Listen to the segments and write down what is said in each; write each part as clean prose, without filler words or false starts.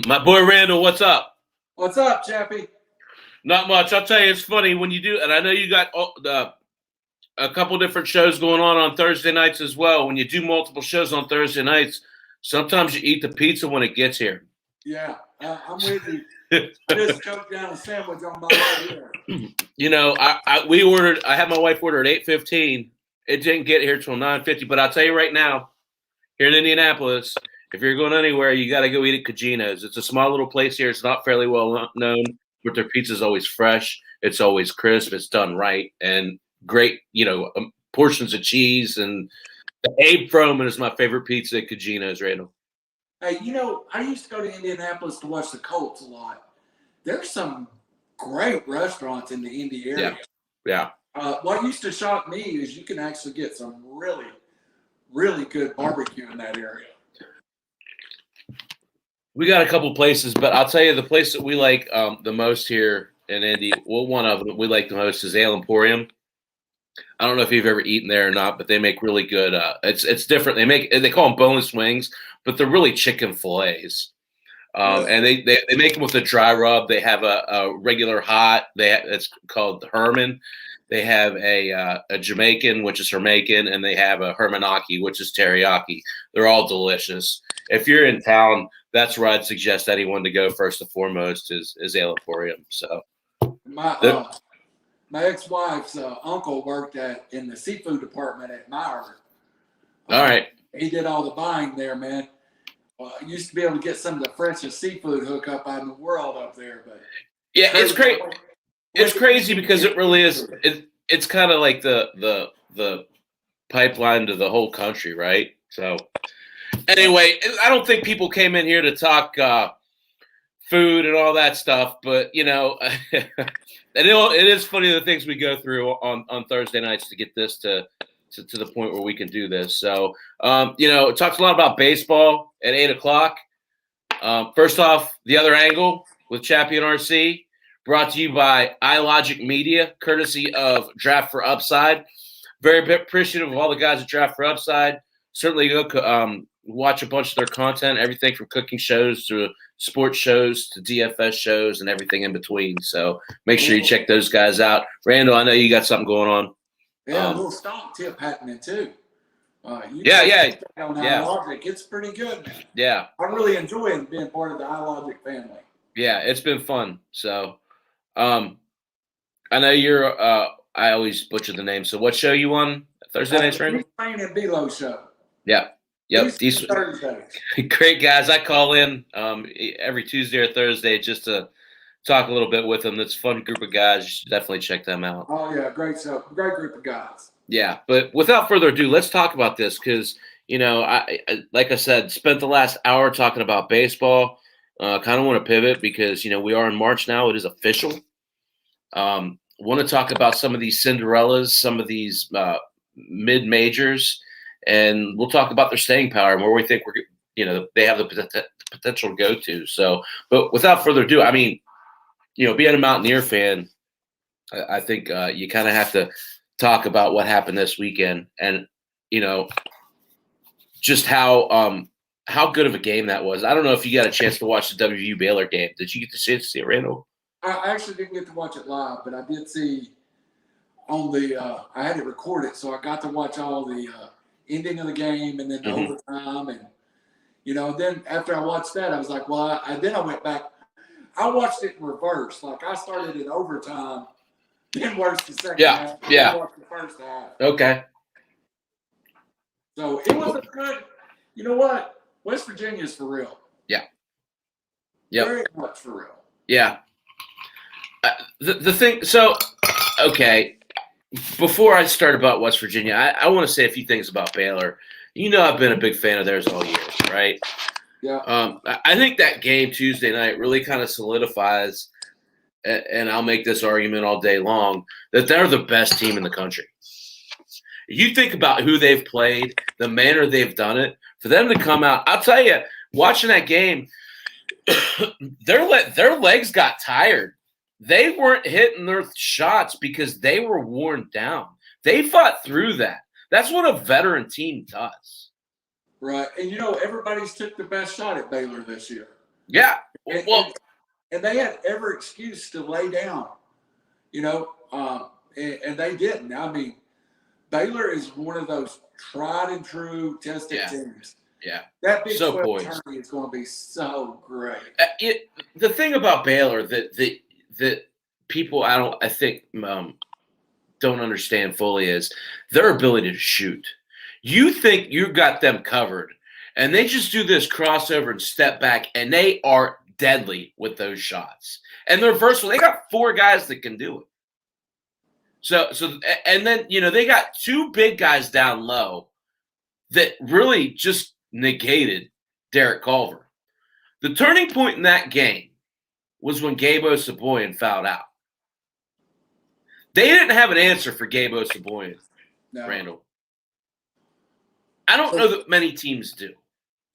My boy Randall, what's up? What's up, Chappy? Not much. I'll tell you, it's funny when you do, and I know you got a couple different shows going on Thursday nights as well. When you do multiple shows on Thursday nights, sometimes you eat the pizza when it gets here. Yeah, I'm with you. I just choked down a sandwich on my way here. You know, I had my wife order at 8:15. It didn't get here till 9:50. But I'll tell you right now, here in Indianapolis, if you're going anywhere, you got to go eat at Cugino's. It's a small little place here. It's not fairly well known, but their pizza's always fresh. It's always crisp. It's done right and great. Portions of cheese, and the Abe Froman is my favorite pizza at Cugino's, Randall. Hey, I used to go to Indianapolis to watch the Colts a lot. There's some great restaurants in the Indy area. Yeah. What used to shock me is you can actually get some really, really good barbecue in that area. We got a couple places, but I'll tell you the place that we like the most here in Indy. Well, one of them we like the most is Ale Emporium. I don't know if you've ever eaten there or not, but they make really good. It's different. They call them boneless wings, but they're really chicken fillets. And they make them with a dry rub. They have a regular hot. It's called Herman. They have a Jamaican, which is Jamaican, and they have a Hermanaki, which is teriyaki. They're all delicious. If you're in town, that's where I'd suggest anyone to go first and foremost is Ale Emporium. So my ex-wife's uncle worked in the seafood department at Meyer. All right. He did all the buying there, man. Used to be able to get some of the freshest seafood hookup out in the world up there, but yeah, it's great. It's crazy because it really is. It's kind of like the pipeline to the whole country, right? So anyway, I don't think people came in here to talk food and all that stuff, but it is funny the things we go through on Thursday nights to get this to the point where we can do this. So, it talks a lot about baseball at 8:00. First off, The Other Angle with Chappy and RC, brought to you by iLogic Media, courtesy of Draft for Upside. Very appreciative of all the guys at Draft for Upside. Certainly go watch a bunch of their content, everything from cooking shows to sports shows to DFS shows and everything in between. So make sure you check those guys out. Randall, I know you got something going on. Yeah, a little stock tip happening too. Yeah. iLogic, it's pretty good, man. Yeah. I really enjoy being part of the iLogic family. Yeah, it's been fun. So I know you're I always butcher the name. So what show you on Thursday nights, Randall? Train and Below show. Yeah. Yep. These Thursdays. Great guys. I call in every Tuesday or Thursday just to talk a little bit with them. It's a fun group of guys. You should definitely check them out. Oh, yeah. Great show. Great group of guys. Yeah. But without further ado, let's talk about this because, I like I said, spent the last hour talking about baseball. Kind of want to pivot because, we are in March now. It is official. Want to talk about some of these Cinderellas, some of these mid-majors, and we'll talk about their staying power and where we think they have the potential to go to. So, but without further ado, being a Mountaineer fan, I think you kind of have to talk about what happened this weekend and, just how good of a game that was. I don't know if you got a chance to watch the WVU Baylor game. Did you get the chance to see it, Randall? I actually didn't get to watch it live, but I did see on I had it recorded, so I got to watch all the ending of the game and then the overtime. And, then after I watched that, I was like, well, then I went back. I watched it in reverse. Like, I started in overtime, then watched the second half, then watched the first half. Okay. So it was a good, you know what? West Virginia is for real. Yeah. Yeah. Very much for real. Yeah. The thing, so, okay, before I start about West Virginia, I want to say a few things about Baylor. I've been a big fan of theirs all year, right? Yeah. I think that game Tuesday night really kind of solidifies, and I'll make this argument all day long, that they're the best team in the country. You think about who they've played, the manner they've done it, for them to come out, I'll tell you, watching that game, their legs got tired. They weren't hitting their shots because they were worn down. They fought through that. That's what a veteran team does. Right. And, everybody's took the best shot at Baylor this year. Yeah. And, Well, and they had every excuse to lay down, and they didn't. I mean, Baylor is one of those tried and true tested teams. Yeah. That Big So 12 poised. tourney is going to be so great. The thing about Baylor that people I think don't understand fully is their ability to shoot. You think you got them covered, and they just do this crossover and step back, and they are deadly with those shots. And they're versatile. They got 4 guys that can do it. So and then they got 2 big guys down low that really just negated Derek Culver. The turning point in that game was when Gabe Osabuoyen fouled out. They didn't have an answer for Gabe Osabuoyen, Randall. I don't know that many teams do.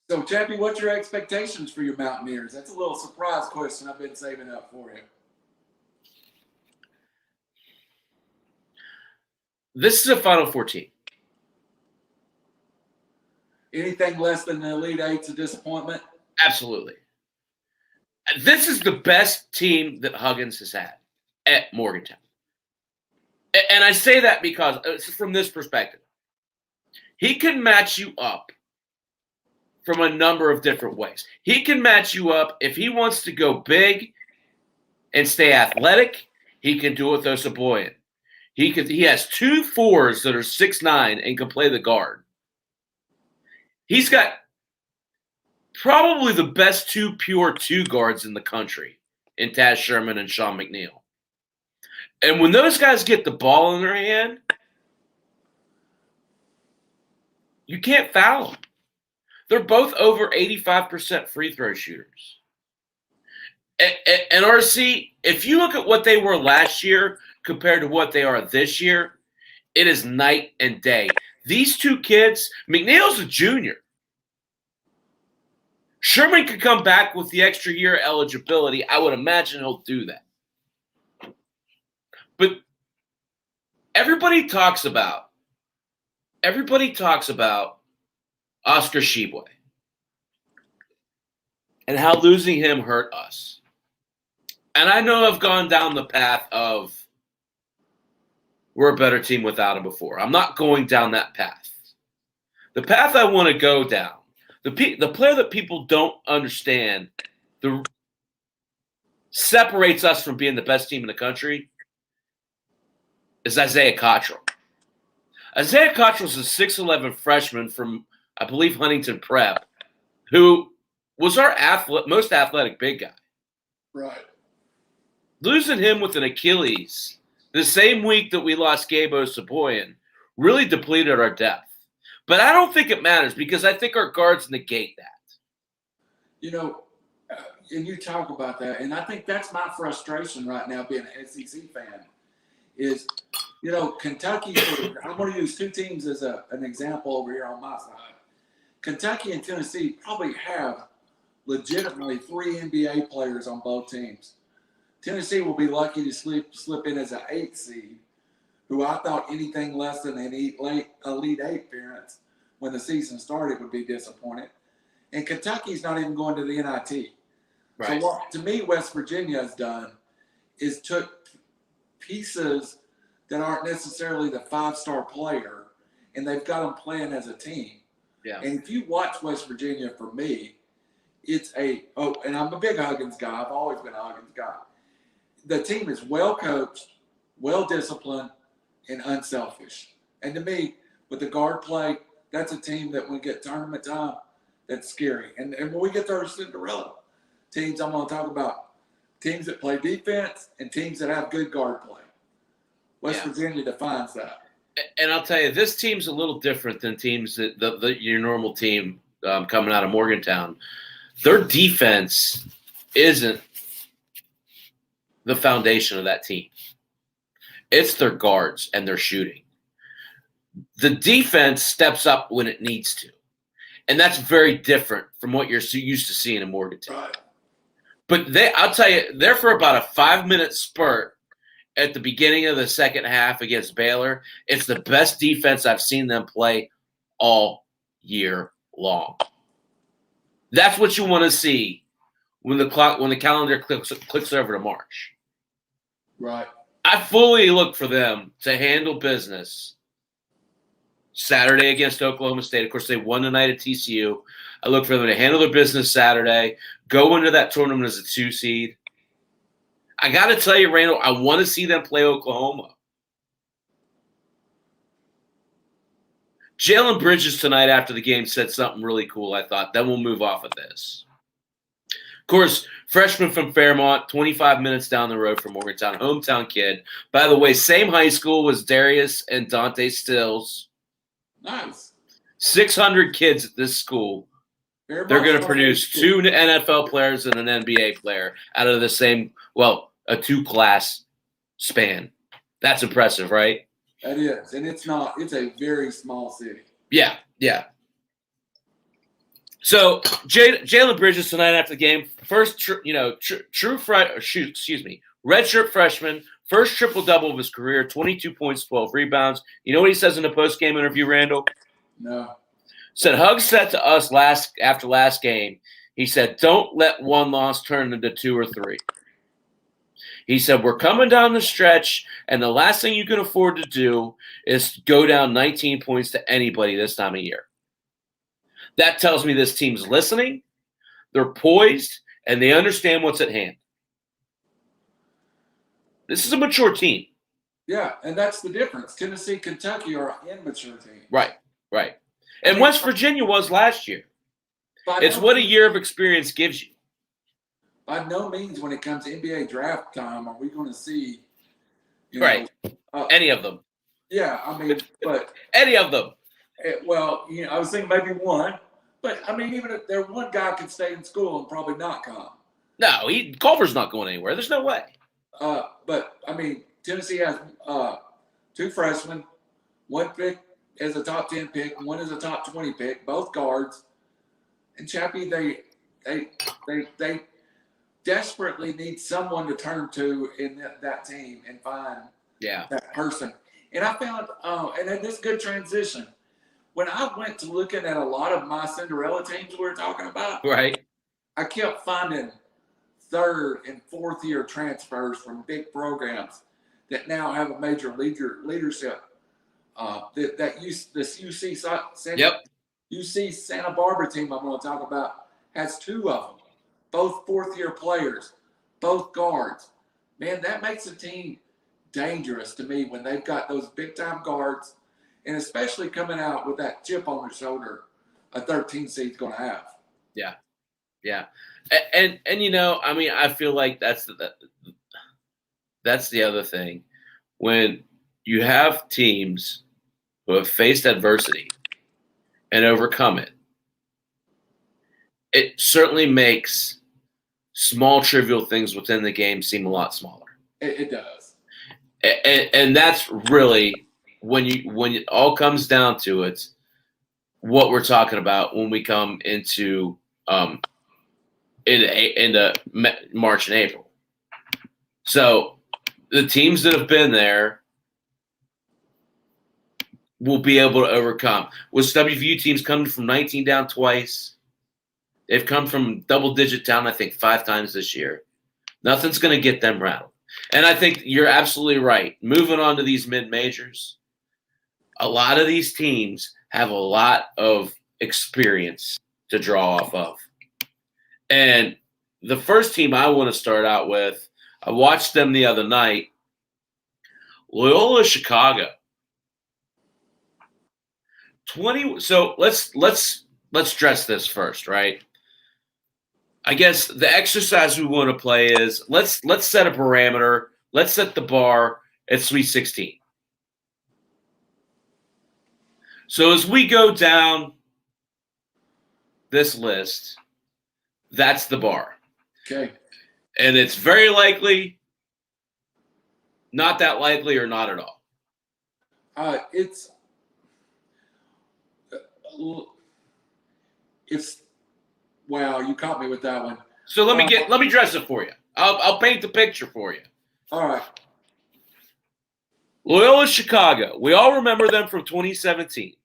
So, Chappy, what's your expectations for your Mountaineers? That's a little surprise question I've been saving up for you. This is a Final Four team. Anything less than the Elite Eight's a disappointment? Absolutely. This is the best team that Huggins has had at Morgantown. And I say that because from this perspective, he can match you up from a number of different ways. He can match you up if he wants to go big and stay athletic. He can do it with Osabuoyen. He has 2 4s that are 6'9" and can play the guard. He's got probably the best 2 pure 2 guards in the country in Taz Sherman and Sean McNeil. And when those guys get the ball in their hand, you can't foul them. They're both over 85% free throw shooters. And RC, if you look at what they were last year compared to what they are this year, it is night and day. These 2 kids, McNeil's a junior. Sherman could come back with the extra year eligibility. I would imagine he'll do that. But everybody talks about Oscar Tshiebwe and how losing him hurt us. And I know I've gone down the path of we're a better team without him before. I'm not going down that path. The path I want to go down, the player that people don't understand separates us from being the best team in the country is Isaiah Cottrell. Isaiah Cottrell is a 6'11" freshman from, I believe, Huntington Prep, who was our most athletic big guy. Right. Losing him with an Achilles the same week that we lost Gabe Osabuoyen really depleted our depth. But I don't think it matters because I think our guards negate that. And you talk about that, and I think that's my frustration right now being an SEC fan is, Kentucky, I'm going to use 2 teams as an example over here on my side. Kentucky and Tennessee probably have legitimately 3 NBA players on both teams. Tennessee will be lucky to slip in as an 8 seed, who I thought anything less than an Elite 8 appearance when the season started would be disappointed. And Kentucky's not even going to the NIT. Right. So what, to me, West Virginia has done is took pieces that aren't necessarily the 5-star player, and they've got them playing as a team. Yeah. And if you watch West Virginia, for me, it's and I'm a big Huggins guy. I've always been a Huggins guy. The team is well coached, well disciplined, and unselfish. And to me, with the guard play, that's a team that when we get tournament time, that's scary. And when we get to our Cinderella teams, I'm going to talk about teams that play defense and teams that have good guard play. West Virginia defines that. And I'll tell you, this team's a little different than teams that your normal team coming out of Morgantown. Their defense isn't the foundation of that team. It's their guards and their shooting. The defense steps up when it needs to. And that's very different from what you're used to seeing in Morgantown. Right. But I'll tell you, they're for about a 5-minute spurt at the beginning of the second half against Baylor. It's the best defense I've seen them play all year long. That's what you want to see when the calendar clicks over to March. Right. I fully look for them to handle business Saturday against Oklahoma State. Of course, they won tonight at TCU. I look for them to handle their business Saturday, go into that tournament as a 2 seed. I got to tell you, Randall, I want to see them play Oklahoma. Jalen Bridges tonight after the game said something really cool, I thought. Then we'll move off of this. Of course, freshman from Fairmont, 25 minutes down the road from Morgantown, hometown kid. By the way, same high school as Darius and Dante Stills. Nice. 600 kids at this school. They're going to produce 2 NFL players and an NBA player out of the same, a 2-class span. That's impressive, right? That is. And it's a very small city. Yeah. So Jalen Bridges tonight after the game, first redshirt freshman, first triple-double of his career, 22 points, 12 rebounds. You know what he says in the post-game interview, Randall? No. Said Huggs said to us after last game, he said, don't let one loss turn into 2 or 3. He said, we're coming down the stretch, and the last thing you can afford to do is go down 19 points to anybody this time of year. That tells me this team's listening, they're poised, and they understand what's at hand. This is a mature team. Yeah, and that's the difference. Tennessee, Kentucky are an immature team. Right. And West Virginia was last year. It's what a year of experience gives you. By no means, when it comes to NBA draft time, are we going to see, any of them. Yeah, but any of them. I was thinking maybe one, but even if there one guy could stay in school and probably not come. No, Culver's not going anywhere. There's no way. But Tennessee has 2 freshmen, 1 pick as a top 10 pick, 1 as a top 20 pick, both guards, and Chappy. They desperately need someone to turn to in that team and find that person. And I found, and this good transition. When I went to looking at a lot of my Cinderella teams we were talking about, right, I kept finding 3rd and 4th year transfers from big programs that now have a major leadership. This UC Santa Barbara team I'm going to talk about has 2 of them. Both 4th year players, both guards. Man, that makes a team dangerous to me when they've got those big time guards, and especially coming out with that chip on their shoulder, a 13 seed's going to have. Yeah. And I feel like that's the other thing. When you have teams who have faced adversity and overcome it, it certainly makes small, trivial things within the game seem a lot smaller. It does. And that's really, when it all comes down to it, what we're talking about when we come into into March and April. So the teams that have been there will be able to overcome. With WVU teams coming from 19 down twice, they've come from double-digit down, I think, 5 times this year. Nothing's going to get them rattled. And I think you're absolutely right. Moving on to these mid-majors, a lot of these teams have a lot of experience to draw off of. And the first team I want to start out with, I watched them the other night, Loyola Chicago. So let's stress this first, right? I guess the exercise we want to play is let's set a parameter. Let's set the bar at Sweet 16. So as we go down this list, that's the bar. Okay. And it's very likely, not that likely, or not at all. It's wow, you caught me with that one. So let me dress it for you. I'll paint the picture for you. All right. Loyola Chicago. We all remember them from 2017.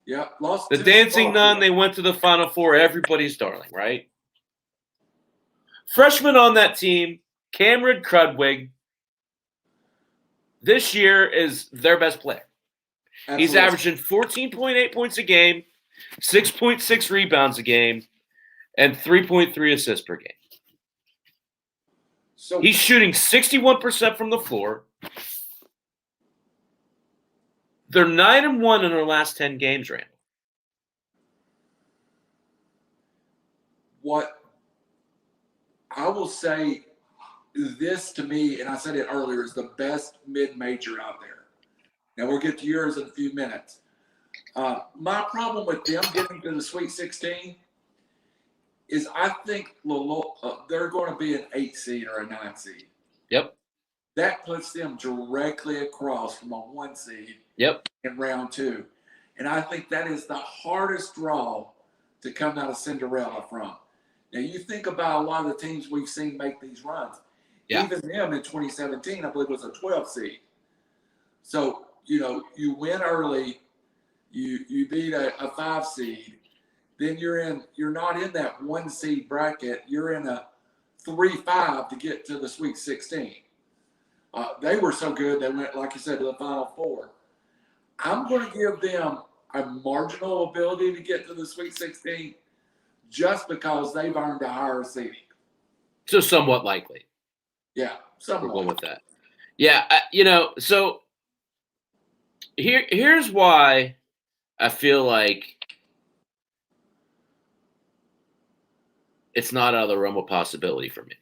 Yeah, lost The to Dancing Nun, Charlotte. they went to the Final Four, everybody's darling, right? Freshman on that team, Cameron Crudwig, this year is their best player. He's Absolutely. averaging 14.8 points a game, 6.6 rebounds a game, and 3.3 assists per game. So He's shooting 61% from the floor. They're 9-1 in their last 10 games, Randall. what I will say, this to me, and I said it earlier, is the best mid-major out there. Now we'll get to yours in a few minutes. My problem with them getting to the Sweet 16 is I think they're going to be an 8 seed or a 9 seed. Yep. That puts them directly across from a 1 seed Yep. in round 2. And I think that is the hardest draw to come out of Cinderella from. Now, you think about a lot of the teams we've seen make these runs. Yeah. Even them in 2017, I believe, was a 12 seed. So, you win early, you beat a 5 seed, then you're not in that 1 seed bracket. You're in a 3-5 to get to the Sweet 16. They were so good they went, like you said, to the Final Four. I'm going to give them a marginal ability to get to the Sweet 16 just because they've earned a higher seeding. So somewhat likely. Yeah, We're going somewhat. with that. Yeah, so here's why I feel like it's not out of the realm of possibility for me.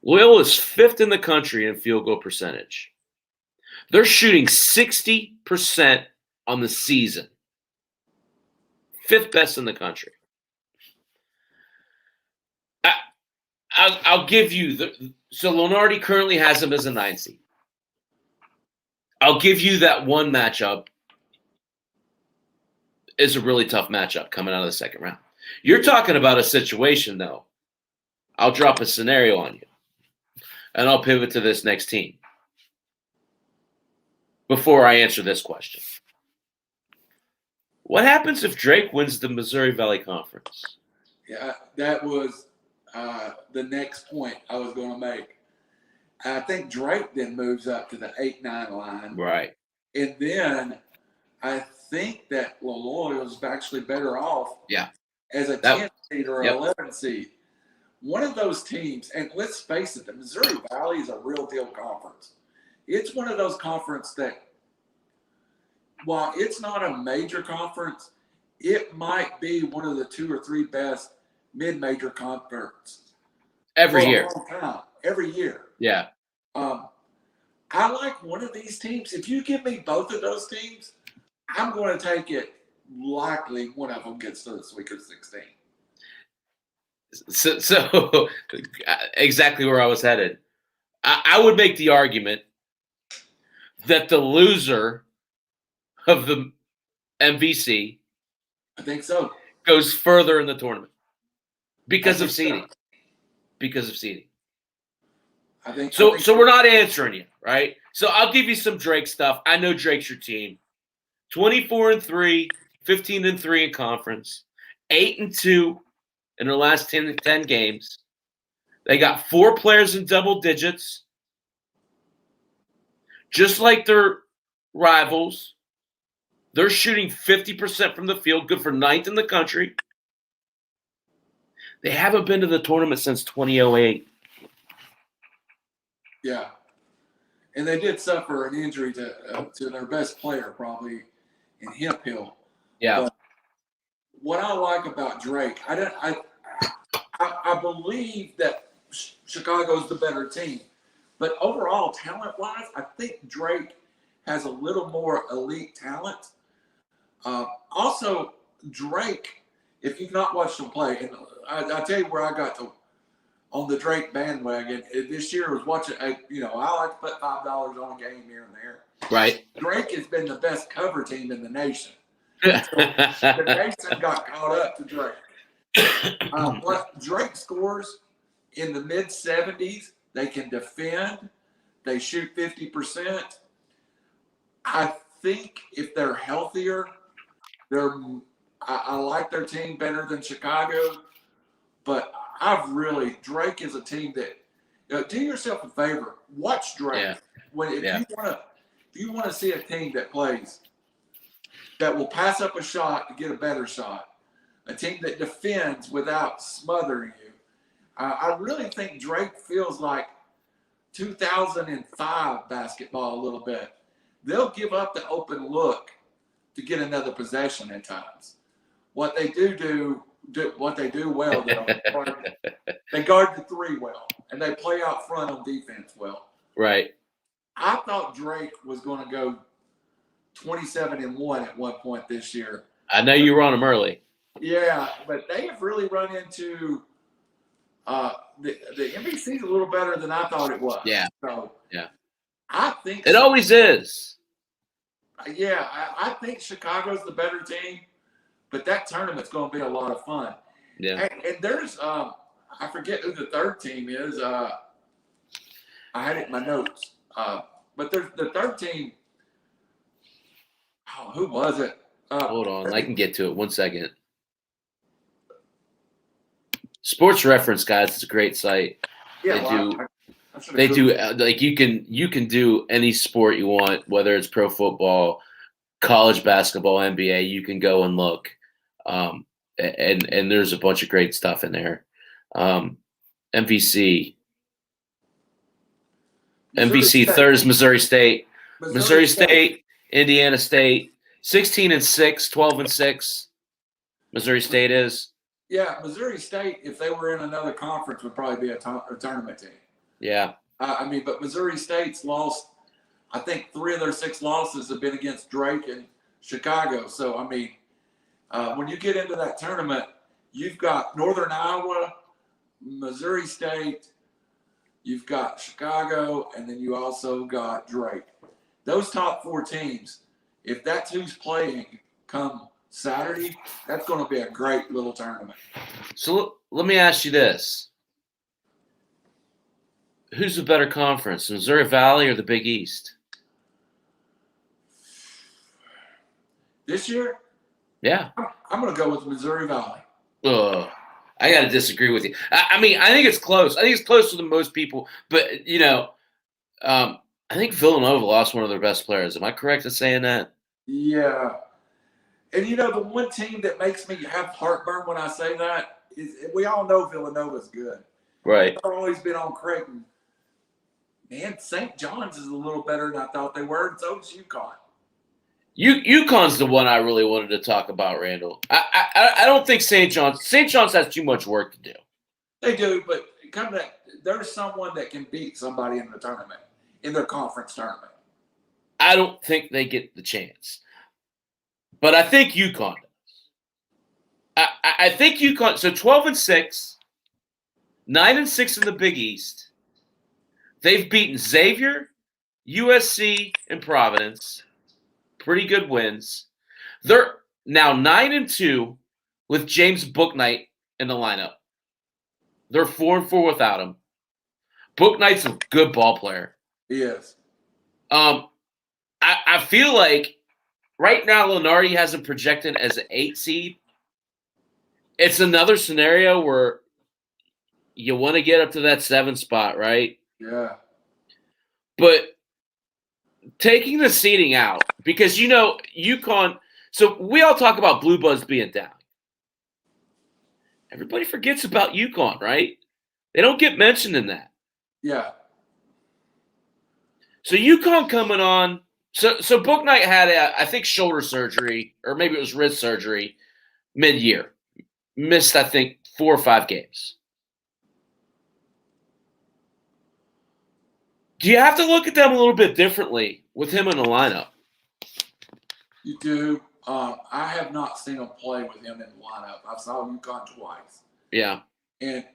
Loyola is 5th in the country in field goal percentage. They're shooting 60% on the season. 5th best in the country. I'll give you so Lonardi currently has them as a 9 seed. I'll give you that one matchup is a really tough matchup coming out of the second round. You're talking about a situation, though. I'll drop a scenario on you, and I'll pivot to this next team before I answer this question. What happens if Drake wins the Missouri Valley Conference? Yeah, that was the next point I was going to make. I think Drake then moves up to the 8-9 line. Right. And then I think that Loyola is actually better off as a 10 seed or 11 seed. One of those teams, and let's face it, the Missouri Valley is a real deal conference. It's one of those conferences that, while it's not a major conference, it might be one of the 2 or 3 best mid-major conferences. Every year. A long time. Every year. Yeah. I like one of these teams. If you give me both of those teams, I'm going to take it likely one of them gets to the Sweet 16. So exactly where I was headed. I would make the argument that the loser of the MVC, I think so, goes further in the tournament because of seeding. So. Because of seeding. I think so. So we're not answering you, right? So I'll give you some Drake stuff. I know Drake's your team. 24-3, 15-3 in conference, 8-2 in their last 10 games. They got 4 players in double digits, just like their rivals. They're shooting 50% from the field, good for 9th in the country. They haven't been to the tournament since 2008. Yeah. And they did suffer an injury to their best player, probably, in Hemp Hill. Yeah. But what I like about Drake, I believe that Chicago's the better team. But overall, talent-wise, I think Drake has a little more elite talent. Also, Drake, if you've not watched him play, and I tell you where I got to on the Drake bandwagon this year was watching. I like to put $5 on a game here and there. Right. Drake has been the best cover team in the nation. So the nation got caught up to Drake. What Drake scores in the mid 70s, they can defend. They shoot 50%. I think if they're healthier, they're. I like their team better than Chicago, but Drake is a team that do yourself a favor. Watch Drake. Yeah. If you want to see a team that plays that will pass up a shot to get a better shot, a team that defends without smothering you. I really think Drake feels like 2005 basketball a little bit. They'll give up the open look to get another possession at times. What they do well, though, they guard the three well, and they play out front on defense well. Right. I thought Drake was going to go 27-1 at one point this year. I know you were on them early. Yeah, but they have really run into the NBC's a little better than I thought it was. Yeah. So yeah. I think it always is. Yeah, I think Chicago's the better team, but that tournament's going to be a lot of fun. Yeah. And there's I forget who the third team is. I had it in my notes. But there's the third team. Oh, who was it? Hold on, I can get to it. 1 second. Sports Reference, guys, it's a great site. Yeah, they do like you can do any sport you want, whether it's pro football, college basketball, NBA. You can go and look, and there's a bunch of great stuff in there. MVC third is Missouri State. Missouri State, Indiana State, 16-6, 12-6. Missouri State is. Yeah, Missouri State, if they were in another conference, would probably be a tournament team. Yeah. But Missouri State's lost, I think 3 of their 6 losses have been against Drake and Chicago. So, when you get into that tournament, you've got Northern Iowa, Missouri State, you've got Chicago, and then you also got Drake. Those top 4 teams, if that's who's playing come Saturday, that's going to be a great little tournament. So let me ask you this. Who's the better conference, Missouri Valley or the Big East? This year? Yeah. I'm going to go with Missouri Valley. I got to disagree with you. I think it's close. I think it's closer than most people. But, I think Villanova lost one of their best players. Am I correct in saying that? Yeah. And, the one team that makes me have heartburn when I say that is we all know Villanova's good. Right. I've always been on Creighton. Man, St. John's is a little better than I thought they were, and so is UConn. UConn's the one I really wanted to talk about, Randall. I don't think St. John's has too much work to do. They do, but there's someone that can beat somebody in the tournament, in their conference tournament. I don't think they get the chance. But I think UConn does. I think UConn. So 12-6, 9-6 in the Big East. They've beaten Xavier, USC, and Providence. Pretty good wins. They're now 9-2 with James Bouknight in the lineup. They're 4-4 without him. Bouknight's a good ball player. He is. I feel like right now Lunardi has him projected as an 8 seed. It's another scenario where you want to get up to that 7 spot, right? Yeah. But taking the seeding out, because UConn, so we all talk about Blue Bloods being down. Everybody forgets about UConn, right? They don't get mentioned in that. Yeah. So UConn coming on. So Bouknight had, I think, shoulder surgery, or maybe it was wrist surgery, mid-year. Missed, I think, 4 or 5 games. Do you have to look at them a little bit differently with him in the lineup? You do. I have not seen him play with him in the lineup. I saw UConn twice. Yeah. And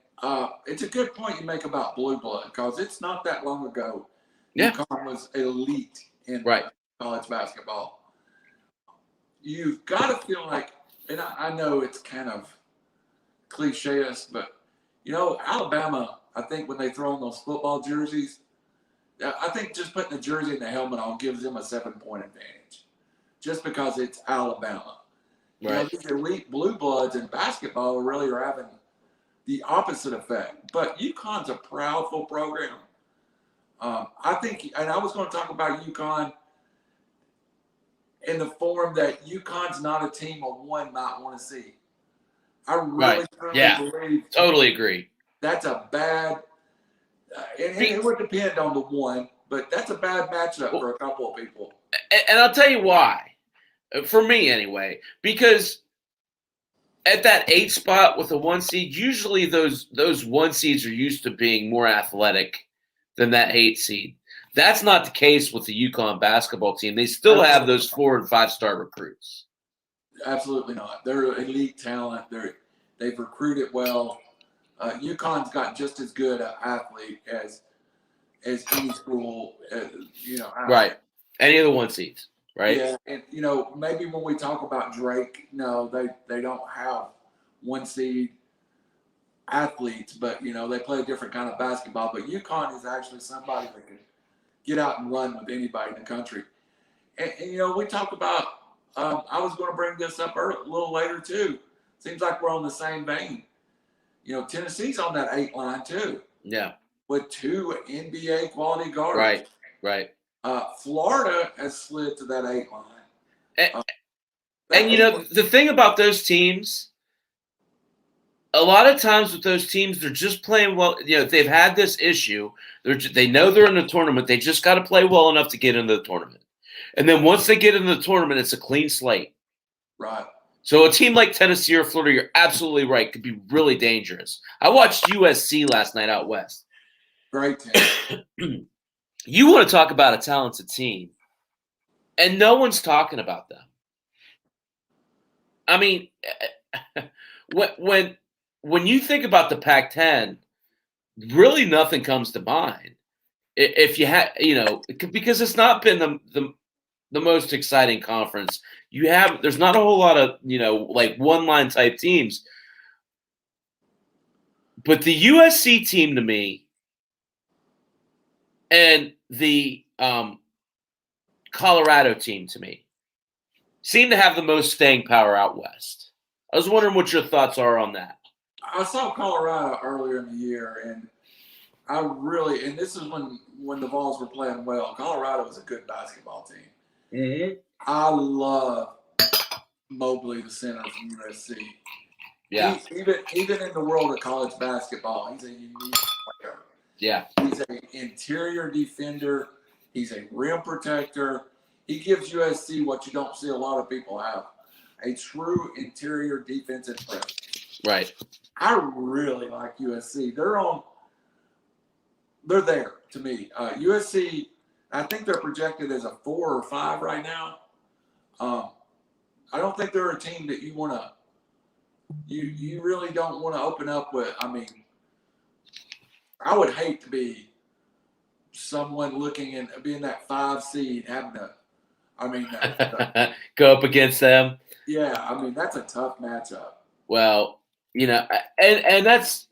it's a good point you make about Blue Blood, because it's not that long ago UConn was elite in college basketball. You've got to feel like, and I know it's kind of cliche-ish, but, Alabama, I think when they throw on those football jerseys, I think just putting the jersey and the helmet on gives them a 7-point advantage. just because it's Alabama. You know, Right. these elite blue bloods in basketball really are having the opposite effect. But UConn's a proudful program. I think, and I was going to talk about UConn in the form that UConn's not a team a one might want to see. I really Right. firmly Yeah. believe Totally agree. that's a bad, and it would depend on the one, but that's a bad matchup for a couple of people. And I'll tell you why. For me, anyway, because at that 8 spot with a 1 seed, usually those 1 seeds are used to being more athletic than that 8 seed. That's not the case with the UConn basketball team. They still have those 4 and 5 star recruits. Absolutely not. They're elite talent. They've recruited well. UConn's got just as good an athlete as any school. Right. Any of the 1 seeds. Right. Yeah, and maybe when we talk about Drake, no, they don't have 1 seed athletes, but they play a different kind of basketball. But UConn is actually somebody that can get out and run with anybody in the country. And we talk about. I was going to bring this up a little later too. Seems like we're on the same vein. Tennessee's on that 8 line too. Yeah. With 2 NBA quality guards. Right. Right. Florida has slid to that 8 line. And the thing about those teams, a lot of times with those teams, they're just playing well. They've had this issue. They know they're in the tournament. They just got to play well enough to get into the tournament. And then once they get into the tournament, it's a clean slate. Right. So a team like Tennessee or Florida, you're absolutely right, could be really dangerous. I watched USC last night out west. Great team. You want to talk about a talented team, and no one's talking about them. I mean, when you think about the Pac-10, really nothing comes to mind. If you had, because it's not been the most exciting conference. There's not a whole lot of like one-line type teams. But the USC team to me, and the Colorado team to me, seem to have the most staying power out west. I was wondering what your thoughts are on that. I saw Colorado earlier in the year, and and this is when the Vols were playing well. Colorado was a good basketball team. Mm-hmm. I love Mobley, the center from USC. Yeah. Even in the world of college basketball, he's a unique player. Yeah. He's an interior defender. He's a rim protector. He gives USC what you don't see a lot of people have, a true interior defensive presence. Right. I really like USC. They're there to me. USC, I think they're projected as a 4 or 5 right now. I don't think they're a team that you really don't want to open up with. I mean, I would hate to be someone looking and being that 5 seed, having to, go up against them. Yeah, that's a tough matchup. Well, and that's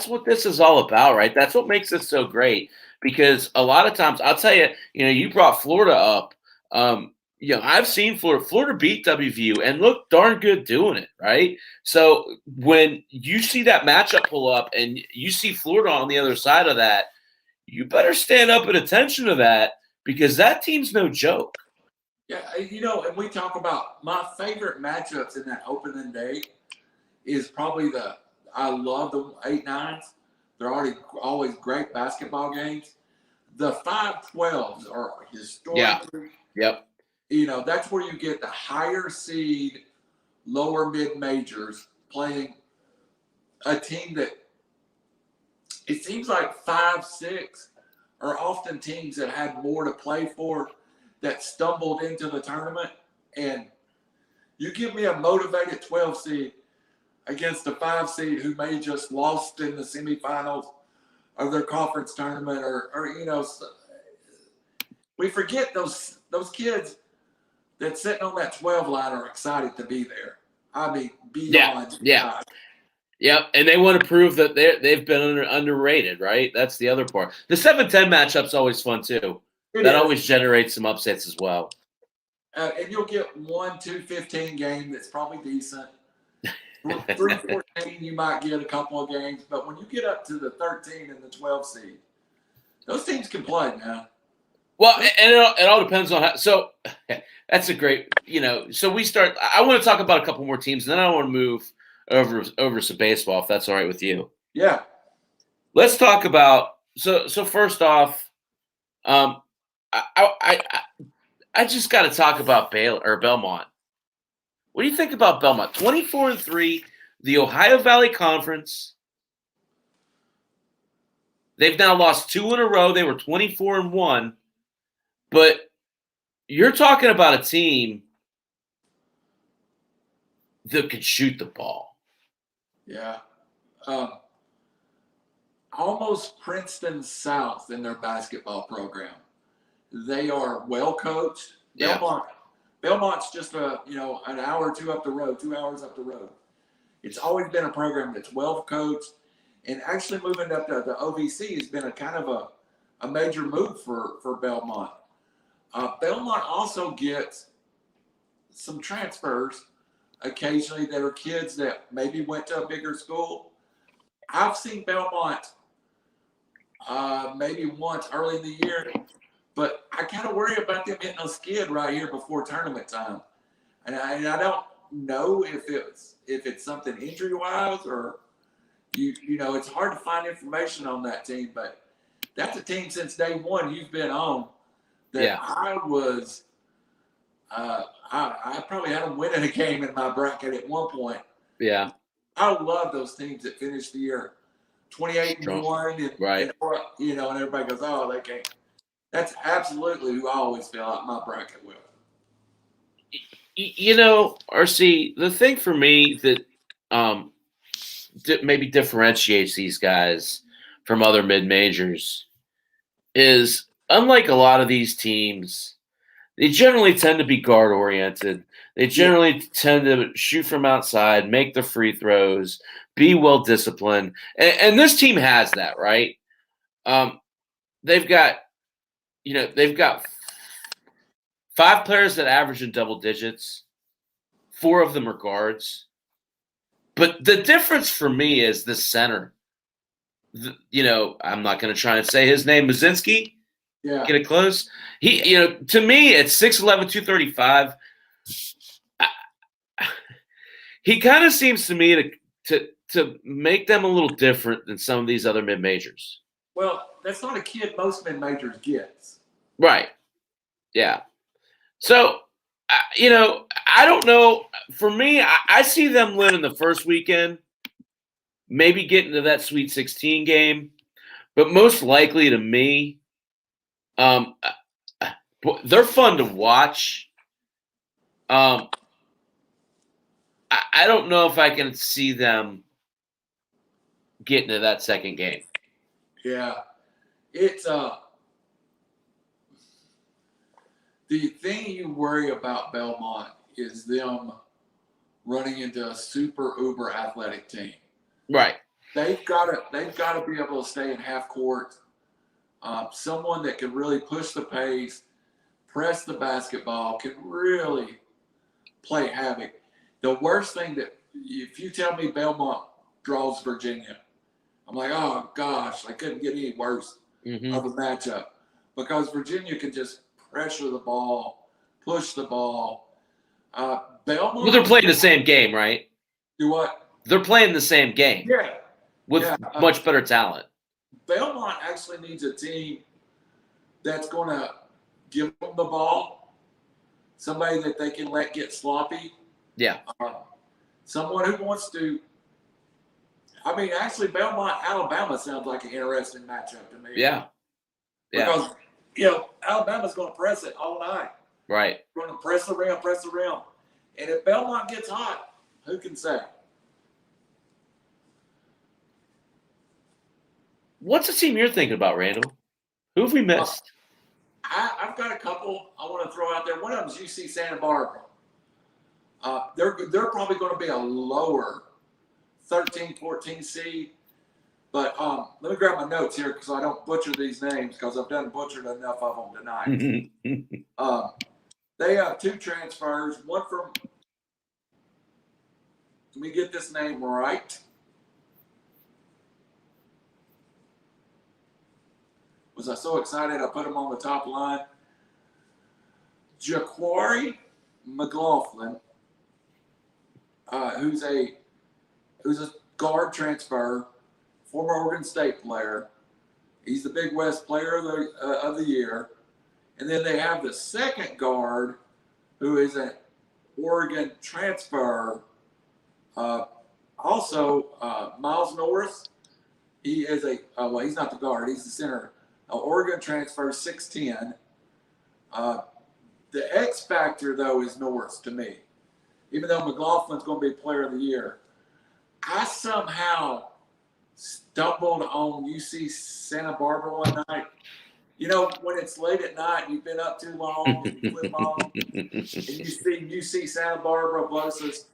what this is all about, right? That's what makes it so great, because a lot of times, I'll tell you, you brought Florida up. I've seen Florida. Florida beat WVU and looked darn good doing it, right? So when you see that matchup pull up and you see Florida on the other side of that, you better stand up at attention to that, because that team's no joke. Yeah, and we talk about my favorite matchups in that opening day is probably I love the 8-9s. They're always great basketball games. The 5-12s are historically. Yeah. Yep. That's where you get the higher seed, lower mid majors playing a team that it seems like 5, 6 are often teams that had more to play for, that stumbled into the tournament. And you give me a motivated 12 seed against a 5 seed who may just lost in the semifinals of their conference tournament, or we forget those kids that sitting on that 12 line are excited to be there. Beyond. Yeah. Yep, and they want to prove that they've been underrated, right? That's the other part. The 7-10 matchup's always fun too. That always generates some upsets as well. And you'll get 1, 2, 15 game that's probably decent. 3, 14, you might get a couple of games, but when you get up to the 13 and the 12 seed, those teams can play, man. Well, and it all depends on how. So that's a great, So we start. I want to talk about a couple more teams, and then I want to move over to baseball, if that's all right with you. Yeah. Let's talk about. So first off, I just got to talk about Belmont. What do you think about Belmont? 24-3, the Ohio Valley Conference. They've now lost 2 in a row. They were 24-1. But you're talking about a team that could shoot the ball. Yeah. Almost Princeton South in their basketball program. They are well coached. Yeah. Belmont's just an hour or two up the road, 2 hours up the road. It's always been a program that's well coached, and actually moving up to the OVC has been a kind of a major move for Belmont. Belmont also gets some transfers occasionally that are kids that maybe went to a bigger school. I've seen Belmont maybe once early in the year, but I kind of worry about them hitting a skid right here before tournament time, and I don't know if it's something injury wise or it's hard to find information on that team, but that's a team since day one you've been on that. Yeah. I probably had them winning a game in my bracket at one point. Yeah. I love those teams that finish the year 28-1, right? And everybody goes, "Oh, they can't." That's absolutely who I always feel like my bracket with. RC, the thing for me that maybe differentiates these guys from other mid-majors is, unlike a lot of these teams, they generally tend to be guard-oriented. They generally tend to shoot from outside, make the free throws, be well-disciplined. And this team has that, right? They've got 5 players that average in double digits. 4 of them are guards. But the difference for me is the center. I'm not going to try and say his name, Muzinski. Yeah. Get it close. He, to me, at 6'11", 235, he kind of seems to me to make them a little different than some of these other mid-majors. Well, that's not a kid most mid-majors gets. Right. Yeah. So, I don't know. For me, I see them winning the first weekend, maybe getting to that Sweet 16 game, but most likely to me, they're fun to watch. I don't know if I can see them getting to that second game. Yeah. It's the thing you worry about Belmont is them running into a super uber athletic team. Right. They've got to be able to stay in half court. Someone that can really push the pace, press the basketball, can really play havoc. The worst thing that, if you tell me Belmont draws Virginia, I'm like, oh gosh, I couldn't get any worse of a matchup, because Virginia can just pressure the ball, push the ball. Belmont. Well, they're playing the same game, right? Do what? They're playing the same game. Yeah. With much better talent. Belmont actually needs a team that's going to give them the ball, somebody that they can let get sloppy. Yeah. Someone who wants to. I mean, actually, Belmont, Alabama sounds like an interesting matchup to me. Yeah. Because, Alabama's going to press it all night. Right. Going to press the rim. And if Belmont gets hot, who can say? What's the team you're thinking about, Randall? Who have we missed? I've got a couple I want to throw out there. One of them is UC Santa Barbara. They're probably going to be a lower 13, 14 seed. But let me grab my notes here because I don't butcher these names, because I've done butchered enough of them tonight. They have 2 transfers. One from, let me get this name right. Was I so excited I put him on the top line? Jaquari McLaughlin, who's a guard transfer, former Oregon State player. He's the Big West Player of the Year. And then they have the second guard, who is an Oregon transfer. Also, Miles Norris. He is well, he's not the guard. He's the center. Oregon transfer, 6'10". The X factor, though, is Norris to me. Even though McLaughlin's going to be Player of the Year, I somehow stumbled on UC Santa Barbara one night. You know, when it's late at night, you've been up too long, and you flip on, and you see UC Santa Barbara versus,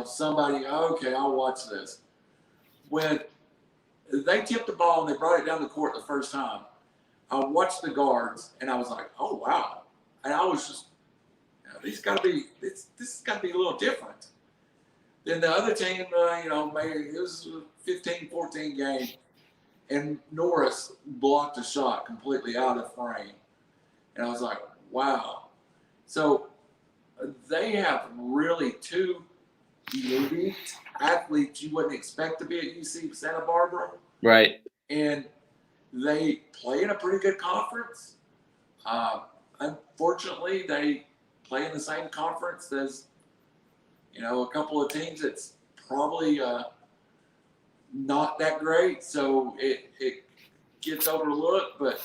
somebody, okay, I'll watch this. When they tipped the ball and they brought it down the court the first time, I watched the guards, and I was like, oh, wow. And I was just, this has got to be a little different. Then the other team, maybe it was a 15-14 game, and Norris blocked a shot completely out of frame. And I was like, wow. So they have really 2 elite athletes you wouldn't expect to be at UC Santa Barbara. Right. And they play in a pretty good conference. Unfortunately, they play in the same conference as, a couple of teams that's probably not that great, so it gets overlooked. But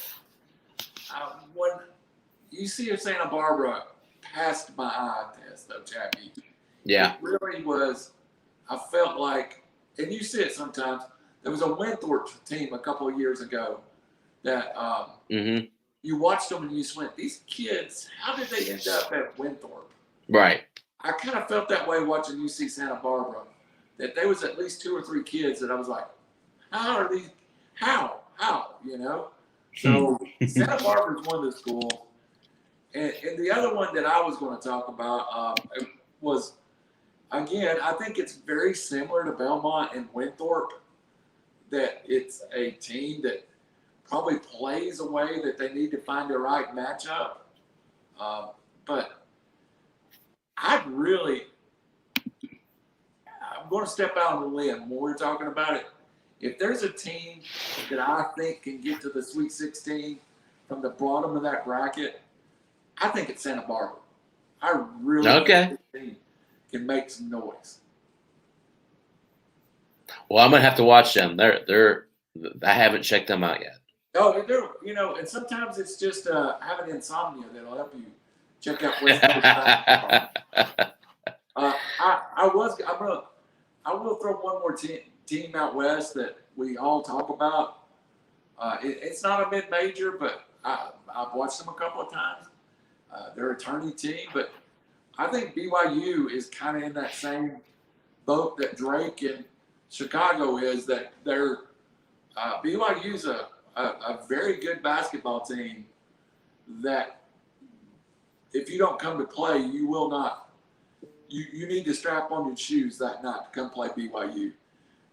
when UC Santa Barbara passed my eye test, though, Chappy, yeah, it really was. I felt like, and you see it sometimes. There was a Winthrop team a couple of years ago that you watched them and you just went, these kids, how did they end up at Winthrop? Right. I kind of felt that way watching UC Santa Barbara, that there was at least 2 or 3 kids that I was like, how are these, how, So Santa Barbara is one of the schools. And the other one that I was going to talk about was, again, I think it's very similar to Belmont and Winthrop, that it's a team that probably plays a way that they need to find the right matchup. But I'm going to step out on the limb when we're talking about it. If there's a team that I think can get to the Sweet 16 from the bottom of that bracket, I think it's Santa Barbara. I really think this team can make some noise. Well, I'm gonna have to watch them. I haven't checked them out yet. Oh, they're and sometimes it's just having insomnia that'll help you check out West Coast. I will throw one more team out west that we all talk about. It's not a mid-major, but I've watched them a couple of times. They're a tourney team, but I think BYU is kind of in that same boat that Drake and Chicago is. That they're BYU's a very good basketball team. That if you don't come to play, you will not. You need to strap on your shoes that night to come play BYU.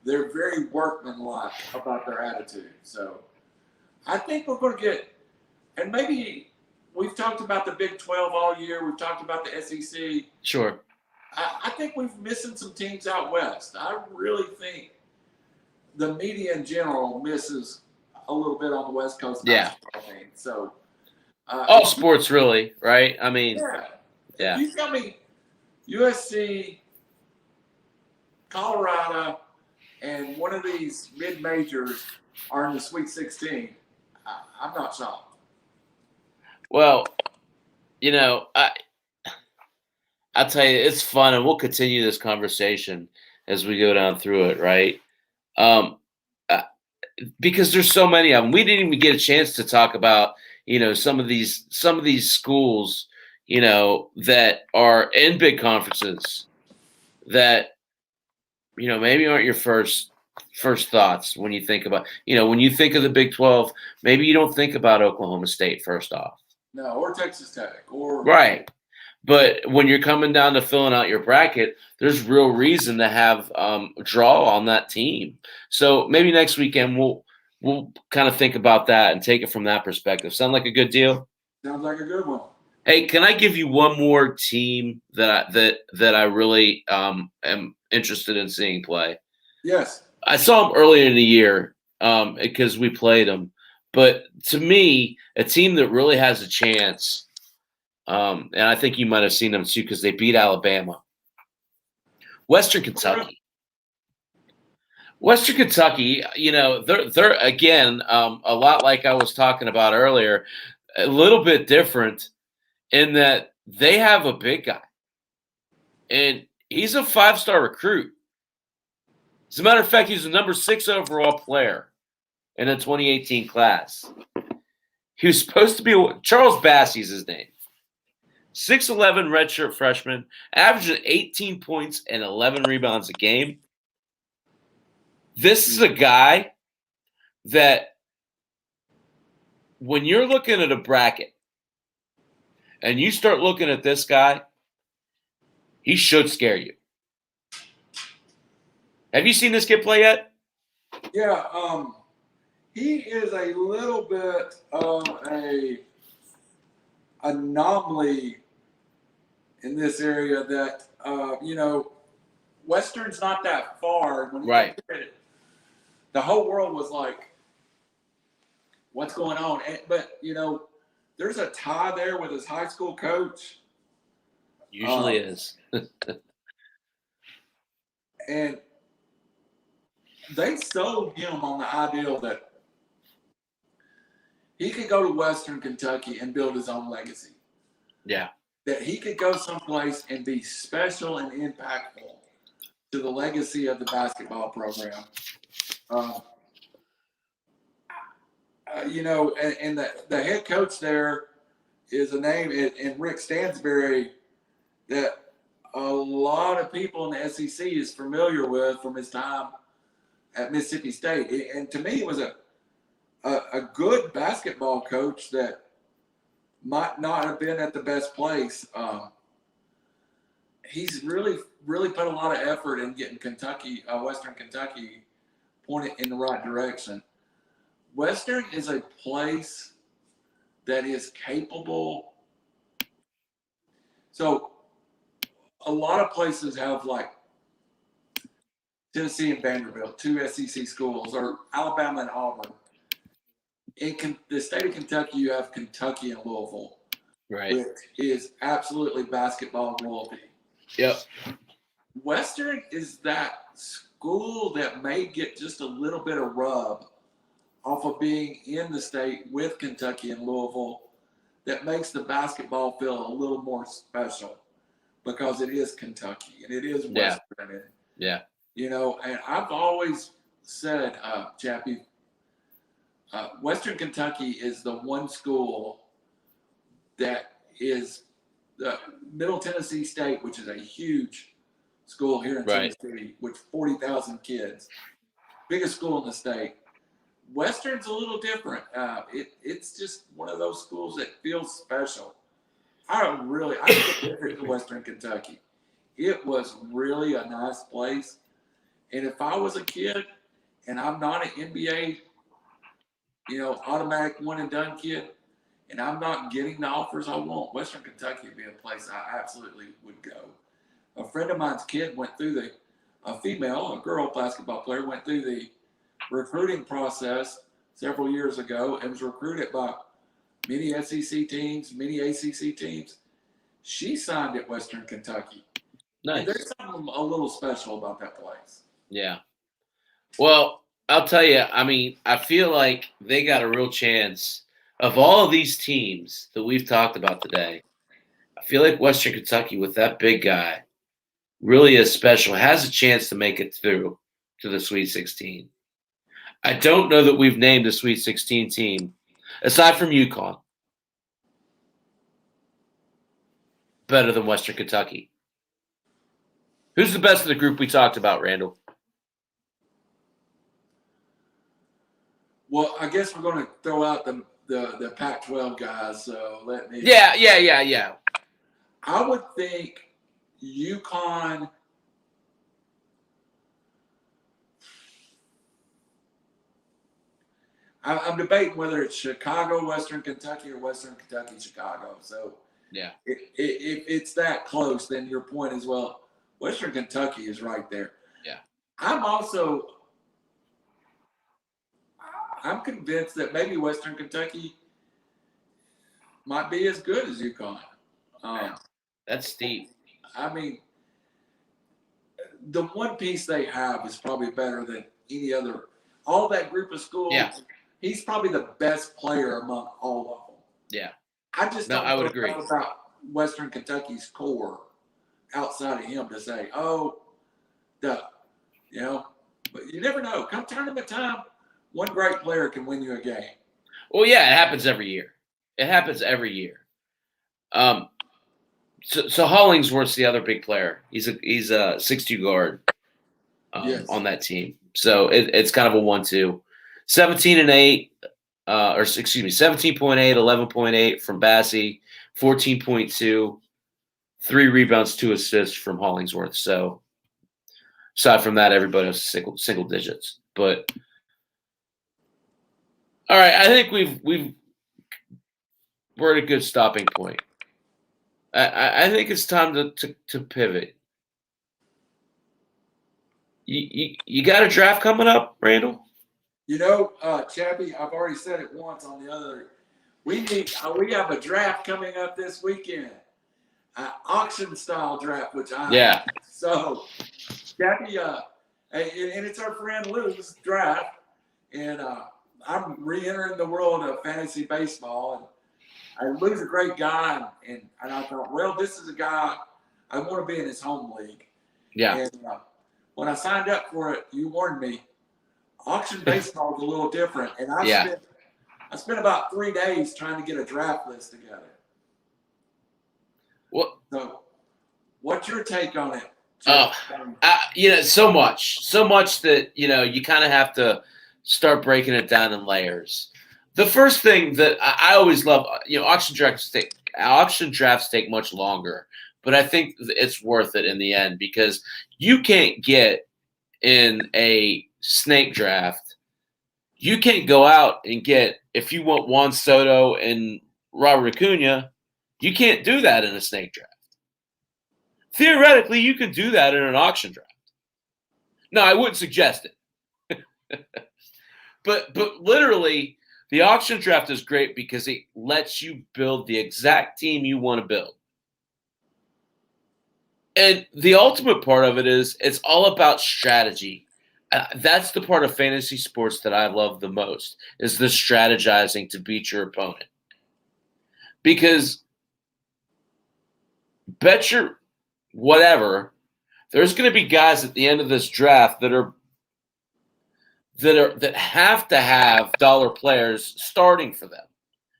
They're very workmanlike about their attitude. So I think we're going to get, and maybe we've talked about the Big 12 all year. We've talked about the SEC. Sure. I think we're missing some teams out west. I really think the media in general misses a little bit on the West Coast basketball team. So all sports, really, right? I mean, yeah. You tell me USC, Colorado, and one of these mid-majors are in the Sweet 16. I'm not shocked. Well, I'll tell you, it's fun, and we'll continue this conversation as we go down through it, right? Because there's so many of them. We didn't even get a chance to talk about, some of these schools, that are in big conferences that, maybe aren't your first thoughts when you think about, when you think of the Big 12, maybe you don't think about Oklahoma State first off, No, or Texas Tech, or Right. But when you're coming down to filling out your bracket, there's real reason to have draw on that team. So maybe next weekend we'll kind of think about that and take it from that perspective. Sound like a good deal? sounds like a good one. Hey, can I give you one more team that I really am interested in seeing play? Yes. I saw them earlier in the year because we played them. But to me, a team that really has a chance, and I think you might have seen them too because they beat Alabama. Western Kentucky. Western Kentucky, they're again a lot like I was talking about earlier, a little bit different in that they have a big guy, and he's a 5-star recruit. As a matter of fact, he's the number 6 overall player in the 2018 class. He was supposed to be Charles Bassey's his name. 6'11" redshirt freshman, averaging 18 points and 11 rebounds a game. This is a guy that when you're looking at a bracket and you start looking at this guy, he should scare you. Have you seen this kid play yet? Yeah, he is a little bit of a anomaly in this area that Western's not that far. When Right. The whole world was like, what's going on? But there's a tie there with his high school coach. Usually is. And they sold him on the ideal that he could go to Western Kentucky and build his own legacy. Yeah. That he could go someplace and be special and impactful to the legacy of the basketball program. And the head coach there is a name in Rick Stansbury that a lot of people in the SEC is familiar with from his time at Mississippi State. And to me, it was a good basketball coach that might not have been at the best place. He's really, really put a lot of effort in getting Western Kentucky pointed in the right direction. Western is a place that is capable. So a lot of places have like Tennessee and Vanderbilt, 2 SEC schools, or Alabama and Auburn. In the state of Kentucky, you have Kentucky and Louisville, Right. which is absolutely basketball royalty. Yep. Western is that school that may get just a little bit of rub off of being in the state with Kentucky and Louisville that makes the basketball feel a little more special because it is Kentucky and it is Western. Yeah. And I've always said, Chappy, Western Kentucky is the one school that is the Middle Tennessee State, which is a huge school here in Tennessee, with 40,000 kids, biggest school in the state. Western's a little different. It's just one of those schools that feels special. I visited Western Kentucky. It was really a nice place. And if I was a kid and I'm not an NBA, automatic one and done kid, and I'm not getting the offers I want, Western Kentucky would be a place I absolutely would go. A friend of mine's kid went through a girl basketball player, went through the recruiting process several years ago and was recruited by many SEC teams, many ACC teams. She signed at Western Kentucky. Nice. And there's something a little special about that place. Yeah. Well, I'll tell you, I feel like they got a real chance of all of these teams that we've talked about today. I feel like Western Kentucky with that big guy really is special, has a chance to make it through to the Sweet 16. I don't know that we've named a Sweet 16 team, aside from UConn, better than Western Kentucky. Who's the best of the group we talked about, Randall? Well, I guess we're going to throw out the Pac-12 guys. So let me. Yeah. I would think UConn. I'm debating whether it's Chicago, Western Kentucky, or Western Kentucky, Chicago. So Yeah. If it's that close, then your point is, well, Western Kentucky is right there. Yeah. I'm convinced that maybe Western Kentucky might be as good as UConn. That's steep. I mean, the one piece they have is probably better than any other. All that group of schools, Yeah. He's probably the best player among all of them. Yeah. I just don't I would know agree. about Western Kentucky's core outside of him to say, oh, duh. You know, but you never know. Come tournament time, one great player can win you a game. Well, yeah, it happens every year. So Hollingsworth's the other big player. He's a 6'2" guard Yes. on that team. So it's kind of a 1-2. 17.8, 17.8, 11.8 from Bassie, 14.2, 3 rebounds, 2 assists from Hollingsworth. So aside from that, everybody was single digits. But all right, I think we're at a good stopping point. I think it's time to pivot. You got a draft coming up, Randall? You know, Chappy, I've already said it once on the other. We have a draft coming up this weekend, auction style draft, which So, Chappy, and it's our friend Lou's draft, and I'm re-entering the world of fantasy baseball, and Lou's a great guy, and I thought, well, this is a guy I want to be in his home league. Yeah. And when I signed up for it, you warned me. Auction baseball is a little different, and I spent about 3 days trying to get a draft list together. What? So, what's your take on it? So much that you kind of have to start breaking it down in layers. The first thing that I always love, auction drafts take much longer, but I think it's worth it in the end because you can't get in a snake draft. You can't go out and get, if you want Juan Soto and Robert Acuna, you can't do that in a snake draft. Theoretically, you can do that in an auction draft. No, I wouldn't suggest it. but literally, the auction draft is great because it lets you build the exact team you want to build. And the ultimate part of it is it's all about strategy. That's the part of fantasy sports that I love the most is the strategizing to beat your opponent. Because bet your whatever, there's going to be guys at the end of this draft that have to have dollar players starting for them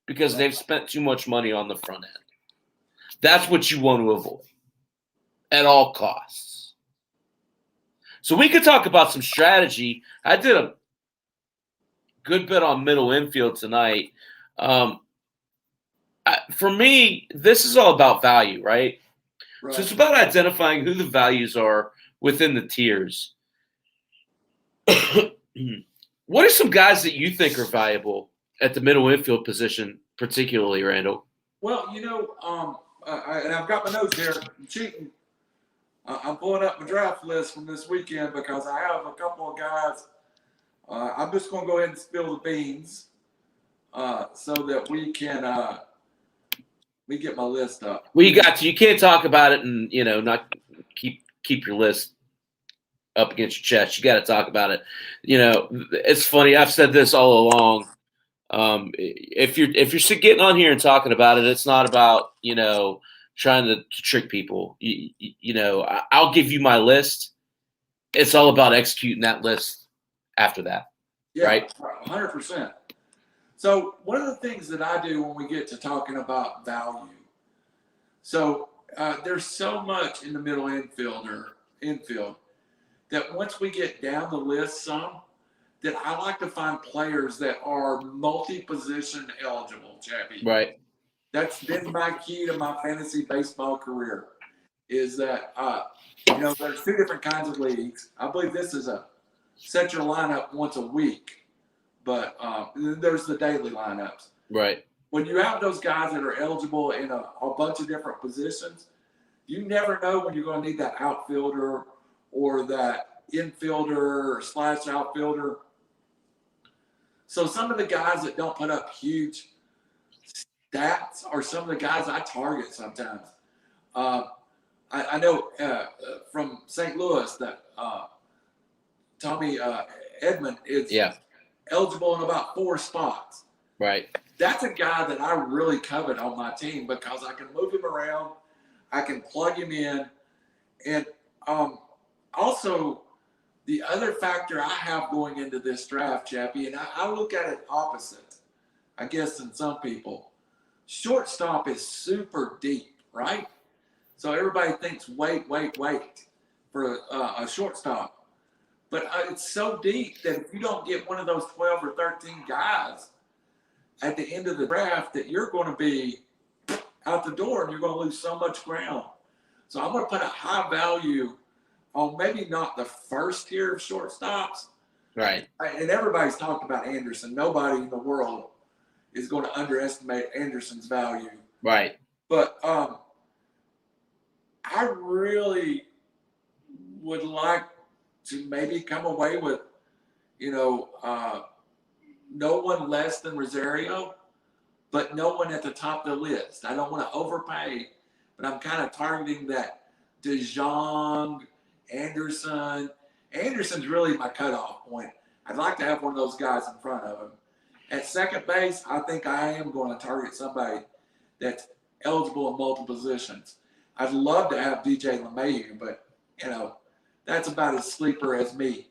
because they've spent too much money on the front end. That's what you want to avoid at all costs. So we could talk about some strategy. I did a good bit on middle infield tonight. For me, this is all about value, right? So it's about identifying who the values are within the tiers. What are some guys that you think are valuable at the middle infield position, particularly, Randall? Well, and I've got my notes here. I'm cheating. I'm pulling up my draft list from this weekend because I have a couple of guys. I'm just going to go ahead and spill the beans so that we can we get my list up. Well, you can't talk about it and not keep your list up against your chest. You got to talk about it. It's funny. I've said this all along. If you're getting on here and talking about it, it's not about trying to trick people. I'll give you my list. It's all about executing that list after that. Yeah, right? 100%. So one of the things that I do when we get to talking about value, so there's so much in the middle infield that once we get down the list some, that I like to find players that are multi-position eligible, Chappy. Right. That's been my key to my fantasy baseball career. Is that there's two different kinds of leagues. I believe this is a set your lineup once a week, but there's the daily lineups. Right. When you have those guys that are eligible in a bunch of different positions, you never know when you're going to need that outfielder or that infielder / outfielder. So some of the guys that don't put up huge stats are some of the guys I target sometimes. I know from St. Louis that Tommy Edmond is eligible in about 4 spots. Right. That's a guy that I really covet on my team because I can move him around, I can plug him in, and also the other factor I have going into this draft, Chappy, and I look at it opposite, I guess, than some people. Shortstop is super deep, right? So everybody thinks wait for a shortstop. But it's so deep that if you don't get one of those 12 or 13 guys at the end of the draft, that you're going to be out the door and you're going to lose so much ground. So I'm going to put a high value on maybe not the first tier of shortstops. Right. And everybody's talked about Anderson. Nobody in the world is going to underestimate Anderson's value. Right. But I really would like to maybe come away with, no one less than Rosario, but no one at the top of the list. I don't want to overpay, but I'm kind of targeting that DeJong, Anderson. Anderson's really my cutoff point. I'd like to have one of those guys in front of him. At second base, I think I am going to target somebody that's eligible in multiple positions. I'd love to have DJ LeMahieu, but, that's about as sleeper as me.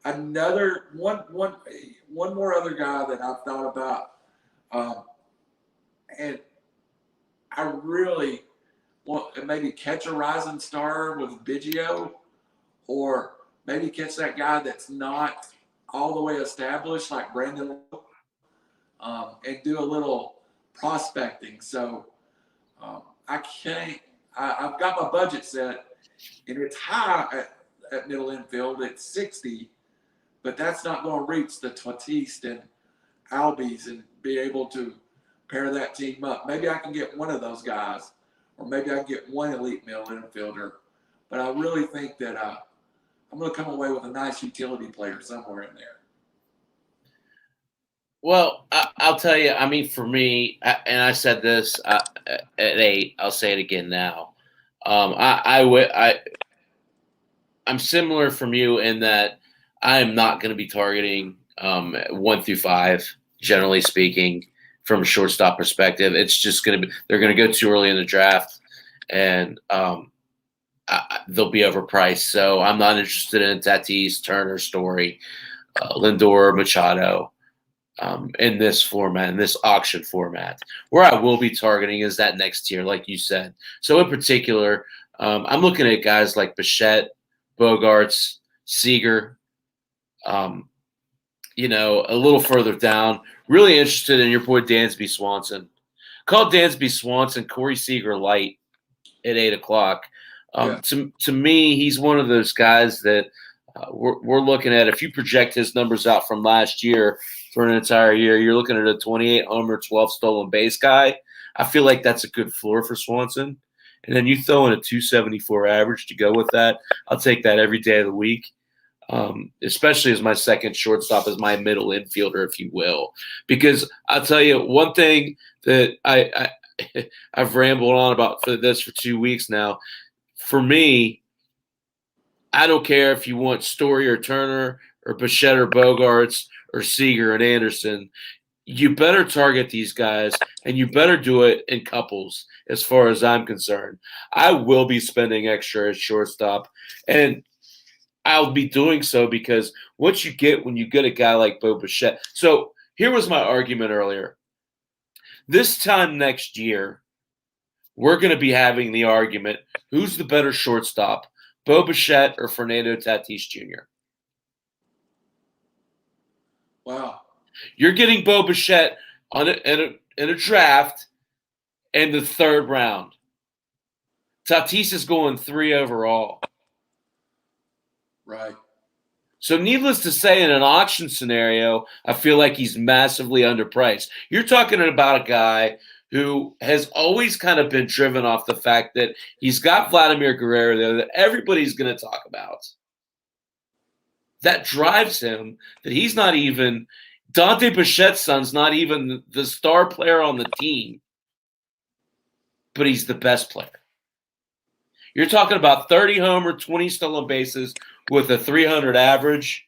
Another one more other guy that I've thought about, and I really want to maybe catch a rising star with Biggio, or maybe catch that guy that's not all the way established like Brandon Lowe, and do a little prospecting. So I've got my budget set, and it's high at middle infield. It's 60, but that's not going to reach the Tatis and Albies and be able to pair that team up. Maybe I can get one of those guys, or maybe I can get one elite middle infielder. But I really think that I'm going to come away with a nice utility player somewhere in there. Well, I'll tell you. I mean, for me, and I said this at 8. I'll say it again now. I'm similar from you in that I am not going to be targeting 1 through 5, generally speaking, from a shortstop perspective. It's just going to be they're going to go too early in the draft, and they'll be overpriced. So I'm not interested in Tatis, Turner, Story, Lindor, Machado. In this format, in this auction format. Where I will be targeting is that next tier, like you said. So in particular, I'm looking at guys like Bichette, Bogarts, Seager, a little further down. Really interested in your boy Dansby Swanson. Call Dansby Swanson Corey Seager light at 8 o'clock. To me, he's one of those guys that we're looking at. If you project his numbers out from last year for an entire year, you're looking at a 28 homer, 12 stolen base guy. I feel like that's a good floor for Swanson. And then you throw in a 274 average to go with that. I'll take that every day of the week, especially as my second shortstop, as my middle infielder, if you will. Because I'll tell you one thing that I've rambled on about for 2 weeks now. For me, I don't care if you want Story or Turner or Bichette or Bogarts or Seager and Anderson. You better target these guys, and you better do it in couples as far as I'm concerned. I will be spending extra at shortstop, and I'll be doing so because when you get a guy like Bo Bichette. So here was my argument earlier. This time next year, we're going to be having the argument, who's the better shortstop, Bo Bichette or Fernando Tatis Jr.? Wow. You're getting Bo Bichette in a draft in the 3rd round. Tatis is going 3 overall. Right. So needless to say, in an auction scenario, I feel like he's massively underpriced. You're talking about a guy who has always kind of been driven off the fact that he's got Vladimir Guerrero there that everybody's going to talk about. That drives him that he's not even – Dante Bichette's son's not even the star player on the team, but he's the best player. You're talking about 30 homer, 20 stolen bases with a 300 average.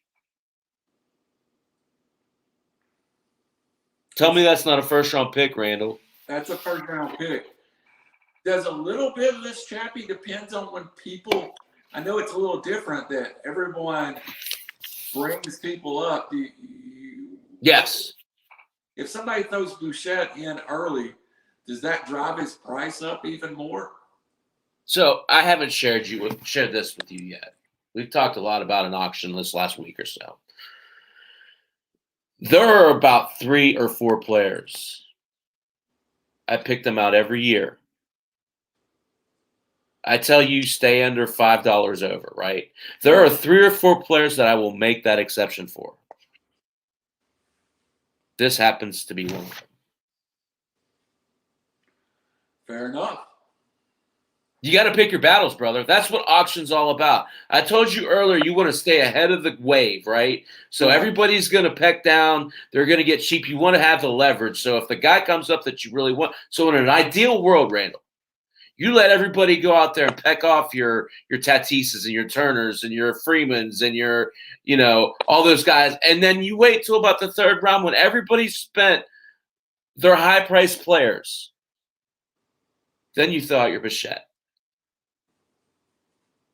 Tell me that's not a first-round pick, Randall. That's a first-round pick. Does a little bit of this, Chappy, depends on when people – I know it's a little different that everyone brings people up. Yes. If somebody throws Bichette in early, does that drive his price up even more? So I haven't shared this with you yet. We've talked a lot about an auction this last week or so. There are about 3 or 4 players. I pick them out every year. I tell you, stay under $5 over, right? There are 3 or 4 players that I will make that exception for. This happens to be one of them. Fair enough. You got to pick your battles, brother. That's what auction's all about. I told you earlier you want to stay ahead of the wave, right? So everybody's going to peck down. They're going to get cheap. You want to have the leverage. So if the guy comes up that you really want. So in an ideal world, Randall, you let everybody go out there and peck off your Tatises and your Turners and your Freemans and your, all those guys. And then you wait till about the 3rd round when everybody's spent their high-priced players. Then you throw out your Bichette.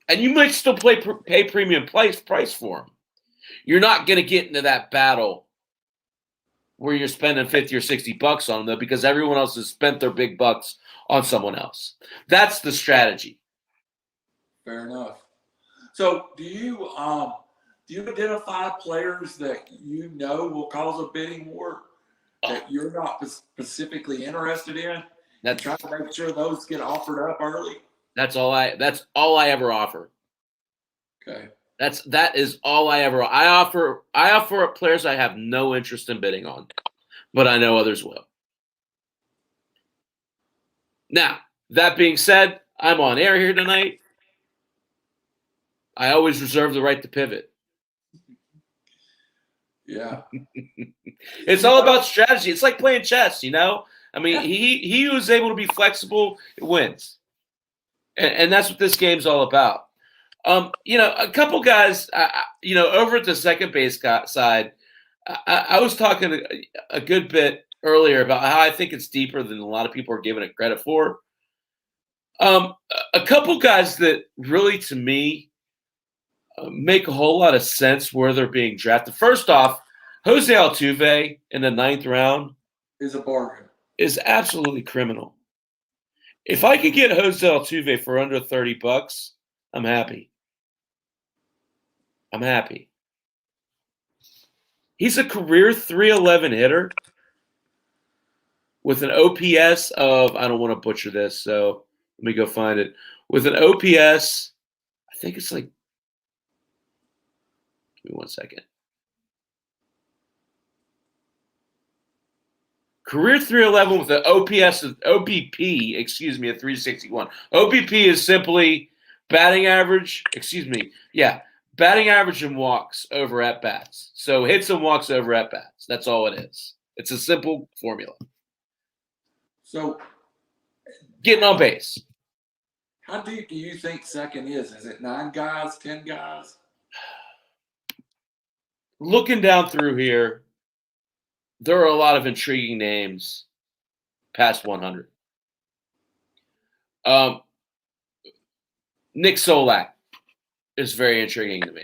And you might still pay premium price for them. You're not going to get into that battle where you're spending $50 or $60 on them, though, because everyone else has spent their big bucks on someone else. That's the strategy. Fair enough. So do you identify players that will cause a bidding war that you're not specifically interested in? That's trying to make sure those get offered up early. That's all I ever offer. Okay. That is all I ever I offer up players I have no interest in bidding on, but I know others will. Now, that being said, I'm on air here tonight. I always reserve the right to pivot. Yeah. It's all about strategy. It's like playing chess, I mean, he who's able to be flexible wins. And that's what this game's all about. A couple guys, over at the second base side, I was talking a good bit earlier about how I think it's deeper than a lot of people are giving it credit for. A couple guys that really, to me, make a whole lot of sense where they're being drafted. First off, Jose Altuve in the 9th round is a bargain. Is absolutely criminal. If I could get Jose Altuve for under $30, I'm happy. He's a career .311 hitter with an OPS of, I don't want to butcher this, so let me go find it. With an OPS, I think it's like, give me 1 second. Career .311 with an OBP, at 361. OBP is simply batting average, batting average and walks over at bats. So hits and walks over at bats. That's all it is. It's a simple formula. So getting on base. How deep do you think second is? Is it 9 guys, 10 guys? Looking down through here, there are a lot of intriguing names past 100. Nick Solak is very intriguing to me.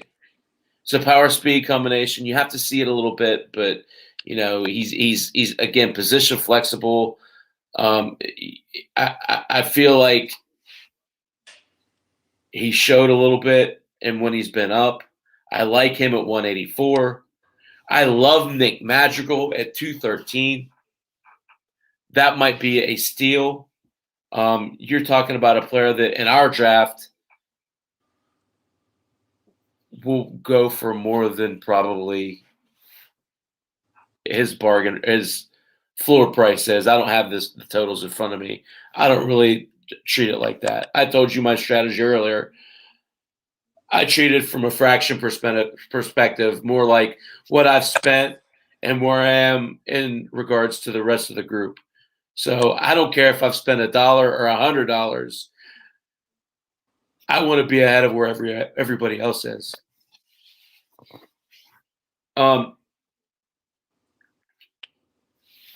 It's a power speed combination. You have to see it a little bit, but he's again position flexible. I feel like he showed a little bit, and when he's been up, I like him at 184. I love Nick Madrigal at 213. That might be a steal. You're talking about a player that in our draft will go for more than probably his floor price is. I don't have the totals in front of me. I don't really treat it like that. I told you my strategy earlier. I treat it from a fraction perspective, more like what I've spent and where I am in regards to the rest of the group. So I don't care if I've spent $1 or $100. I want to be ahead of where everybody else is. Um,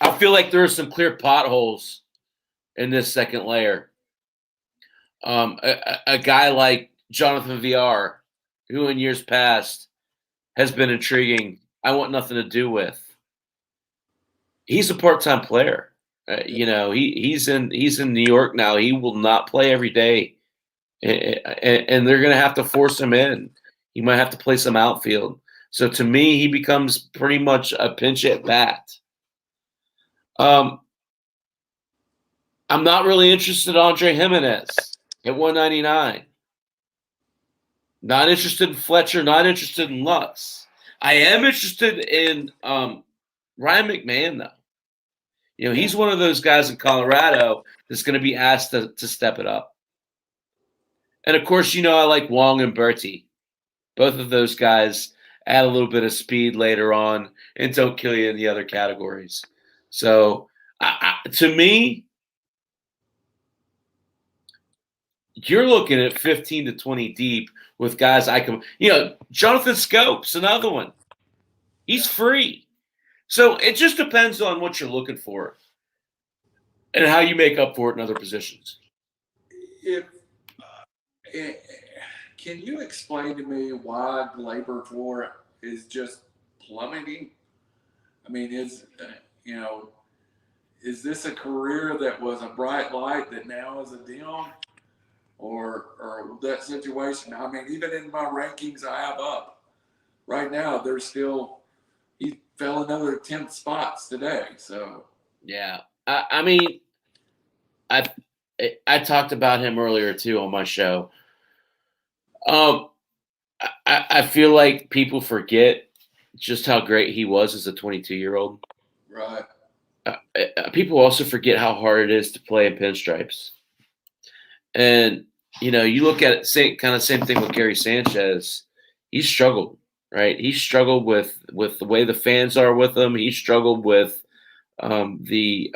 I feel like there are some clear potholes in this second layer. A guy like Jonathan VR, who in years past has been intriguing, I want nothing to do with. He's a part-time player. He's in New York now. He will not play every day, and they're going to have to force him in. He might have to play some outfield. So to me, he becomes pretty much a pinch at bat. I'm not really interested in Andre Jimenez at 199. Not interested in Fletcher. Not interested in Lux. I am interested in Ryan McMahon, though. He's one of those guys in Colorado that's going to be asked to step it up. And, of course, I like Wong and Bertie. Both of those guys add a little bit of speed later on and don't kill you in the other categories. So, to me, you're looking at 15 to 20 deep with guys I can – Jonathan Scope's another one. He's free. So it just depends on what you're looking for and how you make up for it in other positions. Can you explain to me why labor for is just plummeting? I mean, is this a career that was a bright light that now is a dim, or that situation? I mean, even in my rankings, I have up right now. There's still he fell another 10th spots today. So yeah, I mean, I talked about him earlier too on my show. I feel like people forget just how great he was as a 22-year-old. Right. People also forget how hard it is to play in pinstripes. And, you look at it, same thing with Gary Sanchez. He struggled, right? He struggled with the way the fans are with him. He struggled with the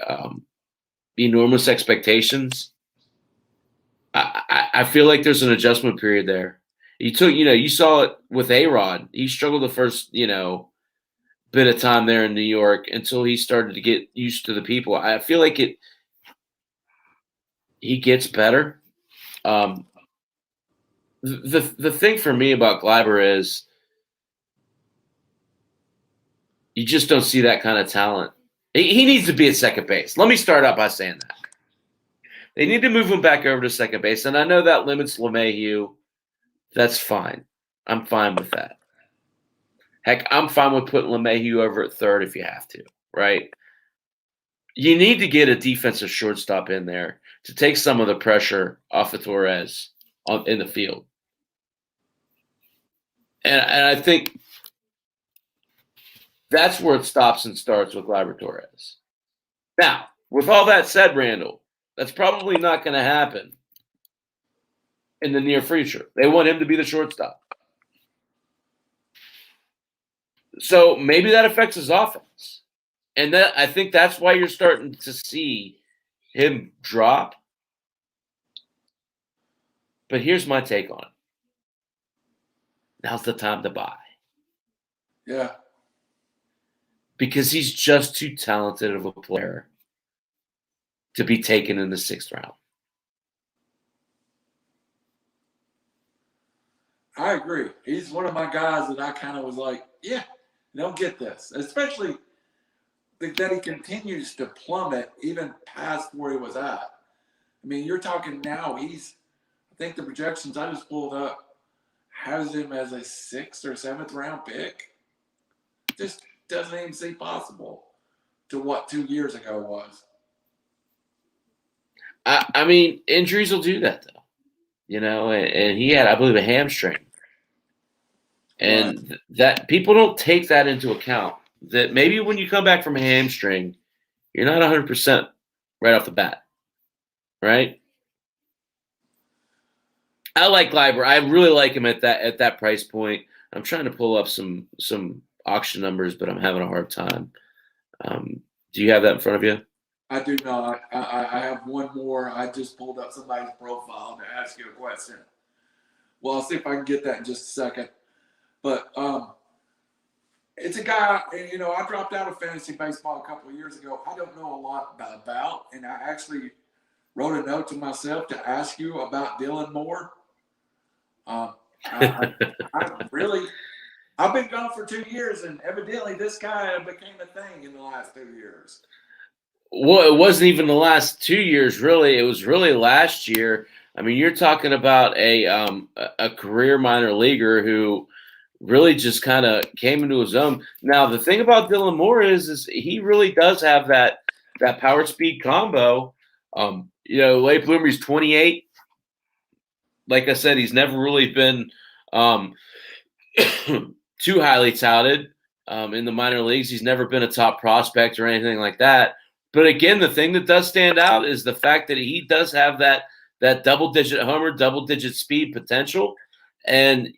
enormous expectations. I feel like there's an adjustment period there. You saw it with A-Rod. He struggled the first, bit of time there in New York until he started to get used to the people. I feel like he gets better. The thing for me about Gleiber is you just don't see that kind of talent. He needs to be at second base. Let me start out by saying that. They need to move him back over to second base, and I know that limits LeMahieu. That's fine. I'm fine with that. Heck, I'm fine with putting LeMahieu over at third if you have to, right? You need to get a defensive shortstop in there to take some of the pressure off of Torres in the field. And I think that's where it stops and starts with Gleyber Torres. Now, with all that said, Randall, that's probably not going to happen in the near future. They want him to be the shortstop. So maybe that affects his offense. And I think that's why you're starting to see him drop. But here's my take on it. Now's the time to buy. Yeah. Because he's just too talented of a player to be taken in the 6th round. I agree. He's one of my guys that I kind of was like, yeah, don't get this. Especially that he continues to plummet even past where he was at. I mean, you're talking now, I think the projections I just pulled up has him as a 6th or 7th round pick. just doesn't even seem possible to what 2 years ago was. I mean, injuries will do that though, and he had, I believe, a hamstring, Right. and that people don't take that into account. That maybe when you come back from a hamstring, you're not 100% right off the bat, right? I like Gleiber. I really like him at that price point. I'm trying to pull up some auction numbers, but I'm having a hard time. Do you have that in front of you? I do not. I have one more. I just pulled up somebody's profile to ask you a question. Well, I'll see if I can get that in just a second. But it's a guy, and I dropped out of fantasy baseball a couple of years ago. I don't know a lot about, and I actually wrote a note to myself to ask you about Dylan Moore. I really, I've been gone for 2 years, and evidently this guy became a thing in the last 2 years. Well, it wasn't even the last 2 years, really. It was really last year. I mean, you're talking about a career minor leaguer who really just kind of came into his own. Now, the thing about Dylan Moore is he really does have that power speed combo. Late bloomer, he's 28. Like I said, he's never really been too highly touted in the minor leagues. He's never been a top prospect or anything like that. But again, the thing that does stand out is the fact that he does have that double-digit homer, double-digit speed potential. And,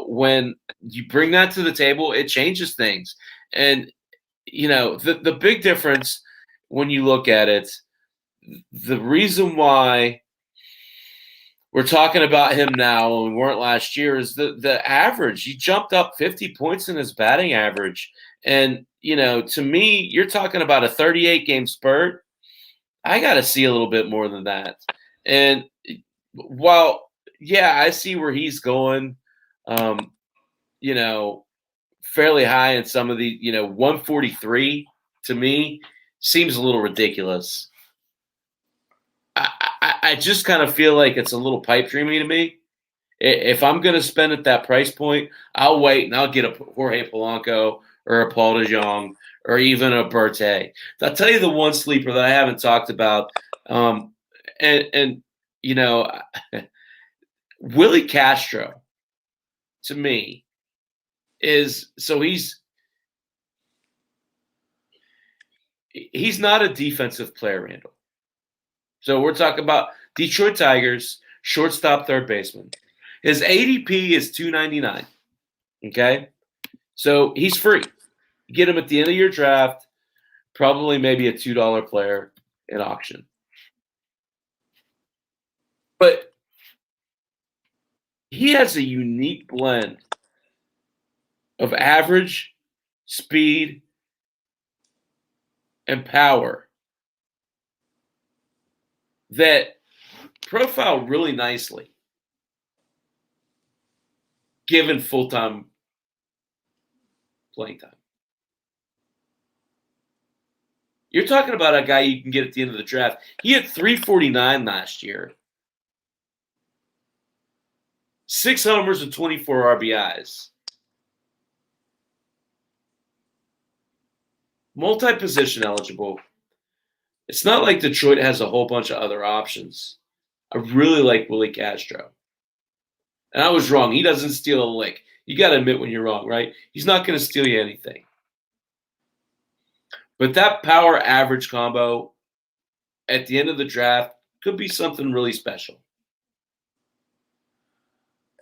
when you bring that to the table, it changes things. And, the big difference when you look at it, the reason why we're talking about him now and we weren't last year is the average. He jumped up 50 points in his batting average. And, to me, you're talking about a 38-game spurt. I got to see a little bit more than that. And while, yeah, I see where he's going, fairly high in some of the, 143 to me seems a little ridiculous. I just kind of feel like it's a little pipe dreamy to me. If I'm going to spend at that price point, I'll wait and I'll get a Jorge Polanco or a Paul DeJong or even a Berthe. I'll tell you the one sleeper that I haven't talked about, and Willie Castro, to me, he's not a defensive player, Randall. So we're talking about Detroit Tigers, shortstop, third baseman. His ADP is 299. Okay? So he's free. You get him at the end of your draft, probably maybe a $2 player in auction. But he has a unique blend of average, speed, and power that profile really nicely given full-time playing time. You're talking about a guy you can get at the end of the draft. He had 349 last year. 6 homers and 24 RBIs. Multi-position eligible. It's not like Detroit has a whole bunch of other options. I really like Willie Castro. And I was wrong. He doesn't steal a lick. You got to admit when you're wrong, right? He's not going to steal you anything. But that power average combo at the end of the draft could be something really special.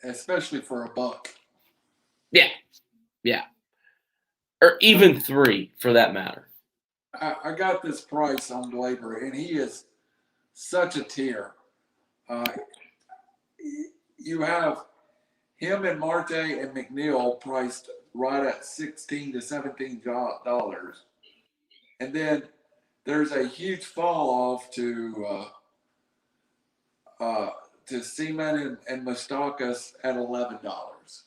Especially for a buck. Yeah. Yeah. Or even 3 for that matter. I got this price on Glaber, and he is such a tier. You have him and Marte and McNeil priced right at $16 to $17, and then there's a huge fall off to Seaman and Moustakas at $11.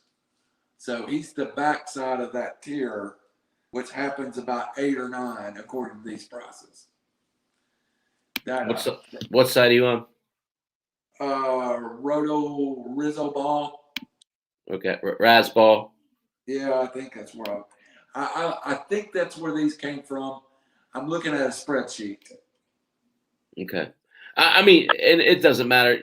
So he's the backside of that tier, which happens about 8 or 9 according to these prices. What side are you on? Roto Rizzo Ball. Okay, Razball. Yeah, I think that's where I think that's where these came from. I'm looking at a spreadsheet. Okay. I mean, and it doesn't matter.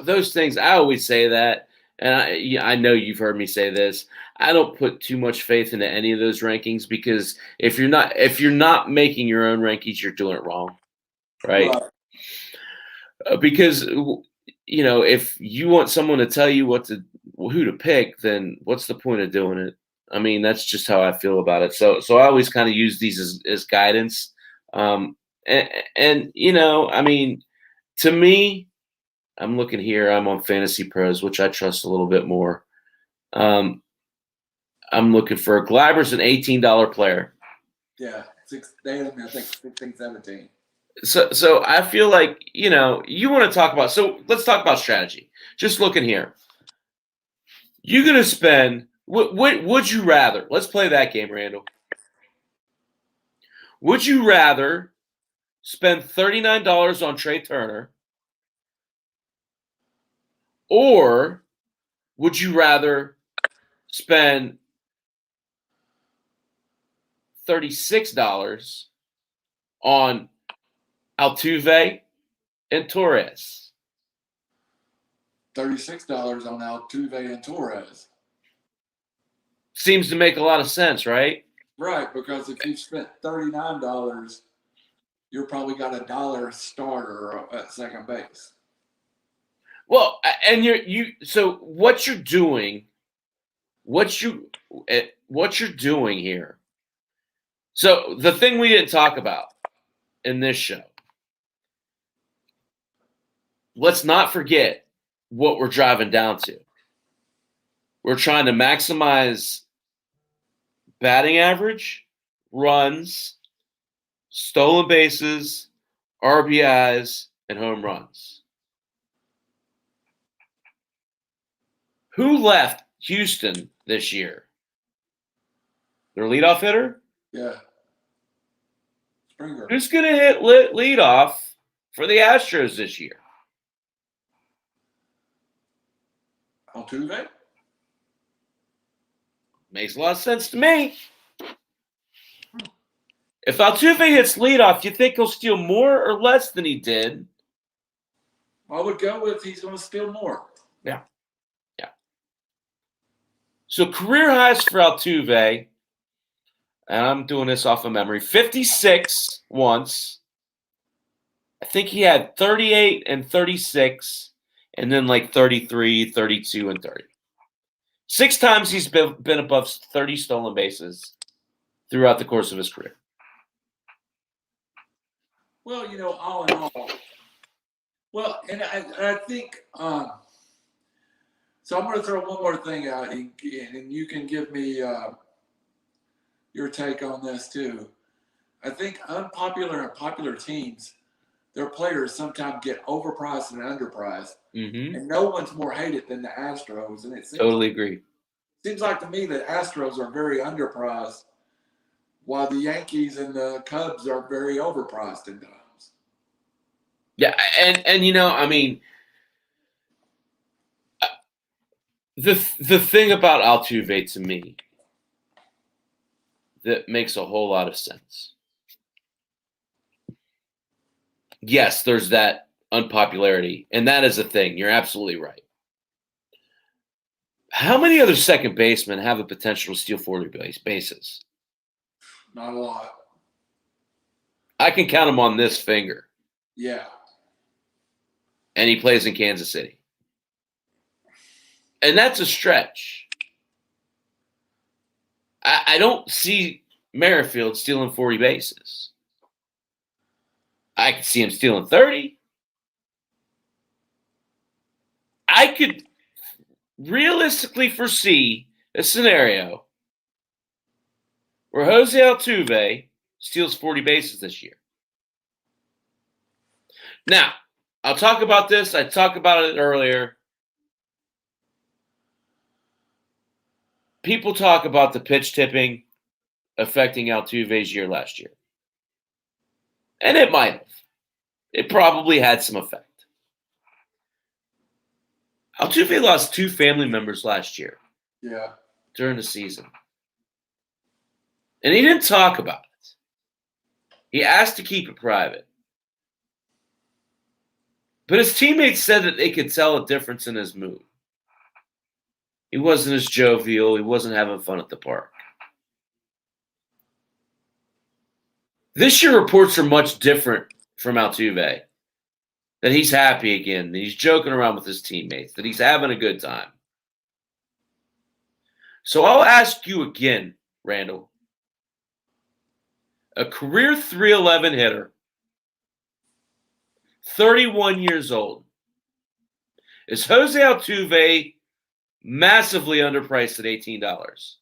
Those things, I always say that. And I know you've heard me say this. I don't put too much faith into any of those rankings because if you're not making your own rankings, you're doing it wrong, right? Right. Because if you want someone to tell you who to pick, then what's the point of doing it? I mean, that's just how I feel about it. So I always kind of use these as guidance. And I mean, to me, I'm looking here. I'm on Fantasy Pros, which I trust a little bit more. I'm looking for Gleiber's an $18 player. Yeah, they had me, I think 16, 17. So I feel like you want to talk about. So let's talk about strategy. Just looking here, you're gonna spend. What would you rather? Let's play that game, Randall. Would you rather spend $39 on Trey Turner, or would you rather spend $36 on Altuve and Torres? $36 on Altuve and Torres. Seems to make a lot of sense, right? Right, because if you've spent $39, you're probably got $1 starter at second base. Well, and so what you're doing here. So the thing we didn't talk about in this show, let's not forget what we're driving down to. We're trying to maximize batting average, runs, stolen bases, RBIs, and home runs. Who left Houston this year? Their leadoff hitter? Yeah. Springer. Who's going to hit leadoff for the Astros this year? Altuve? Makes a lot of sense to me. If Altuve hits leadoff, you think he'll steal more or less than he did? I would go with he's going to steal more. Yeah. So career highs for Altuve, and I'm doing this off of memory, 56 once. I think he had 38 and 36, and then like 33, 32, and 30. 6 times he's been above 30 stolen bases throughout the course of his career. Well, all in all. Well, and I think so I'm going to throw one more thing out, and you can give me your take on this too. I think unpopular and popular teams, their players sometimes get overpriced and underpriced, and no one's more hated than the Astros. And it seems Totally agree. Seems like to me that Astros are very underpriced, while the Yankees and the Cubs are very overpriced at times. Yeah, and I mean, the thing about Altuve to me that makes a whole lot of sense. Yes, there's that unpopularity, and that is a thing. You're absolutely right. How many other second basemen have the potential to steal 40 bases? Not a lot. I can count them on this finger. Yeah. And he plays in Kansas City. And that's a stretch. I don't see Merrifield stealing 40 bases. I could see him stealing 30. I could realistically foresee a scenario where Jose Altuve steals 40 bases this year. Now, I'll talk about this. I talked about it earlier. People talk about the pitch tipping affecting Altuve's year last year. And it might have. It probably had some effect. Altuve lost 2 family members last year. Yeah. During the season. And he didn't talk about it. He asked to keep it private. But his teammates said that they could tell a difference in his mood. He wasn't as jovial. He wasn't having fun at the park. This year, reports are much different from Altuve. That he's happy again, that he's joking around with his teammates, that he's having a good time. So I'll ask you again, Randall. A career 311 hitter, 31 years old. Is Jose Altuve massively underpriced at $18?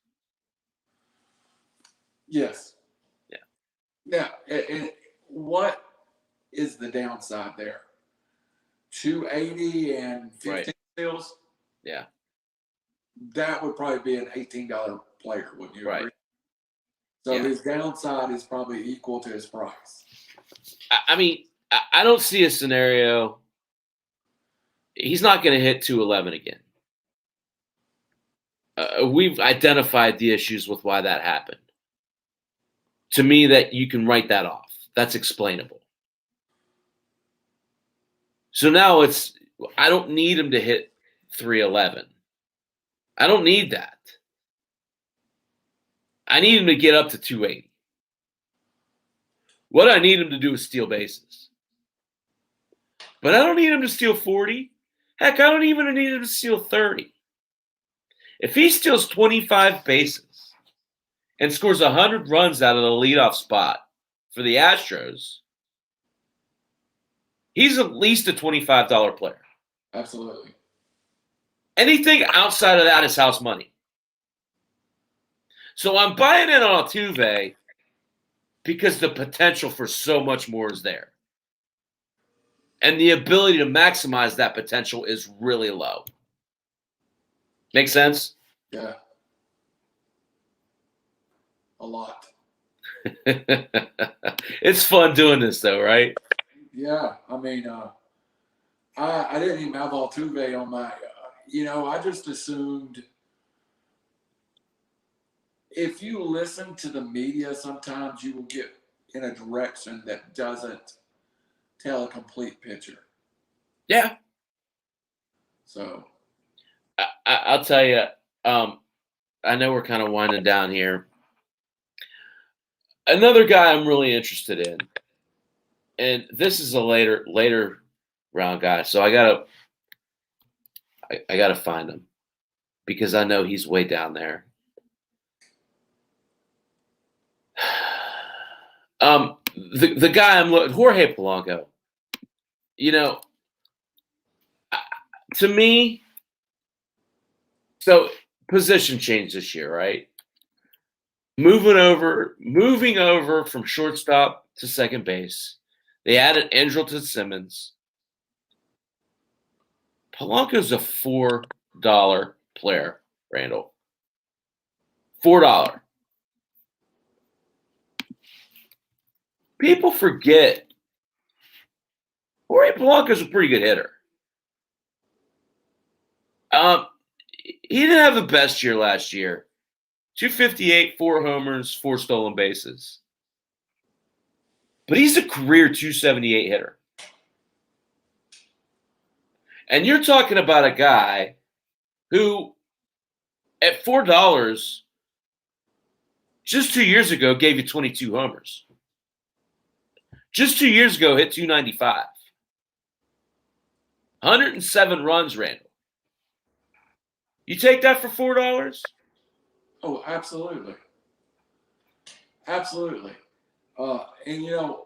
Yes. Yeah. Now, and what is the downside there? 280 and 15 Right. steals? Yeah. That would probably be an $18 player, wouldn't you agree? Right. So Yeah. his downside is probably equal to his price. I mean, I don't see a scenario. He's not going to hit 211 again. We've identified the issues with why that happened. To me, that you can write that off. That's explainable. So now I don't need him to hit 311. I don't need that. I need him to get up to 280. What I need him to do is steal bases. But I don't need him to steal 40. Heck, I don't even need him to steal 30. If he steals 25 bases and scores 100 runs out of the leadoff spot for the Astros, he's at least a $25 player. Absolutely. Anything outside of that is house money. So I'm buying in on Altuve because the potential for so much more is there. And the ability to maximize that potential is really low. Make sense? Yeah. A lot. It's fun doing this, though, right? Yeah. I mean, I didn't even have Altuve on my, I just assumed if you listen to the media, sometimes you will get in a direction that doesn't tell a complete picture. Yeah. So I'll tell you, I know we're kind of winding down here. Another guy I'm really interested in, and this is a later round guy, so I gotta find him because I know he's way down there. The guy I'm looking, Jorge Polanco. To me, so position change this year, right? Moving over from shortstop to second base. They added Andrelton Simmons. Polanco's a $4 player, Randall. $4. People forget Jorge Polanco's a pretty good hitter. He didn't have the best year last year. 258, 4 homers, 4 stolen bases. But he's a career 278 hitter. And you're talking about a guy who, at $4, just 2 years ago, gave you 22 homers. Just 2 years ago, hit 295. 107 runs, Randall. You take that for $4? Oh, absolutely. Absolutely. And,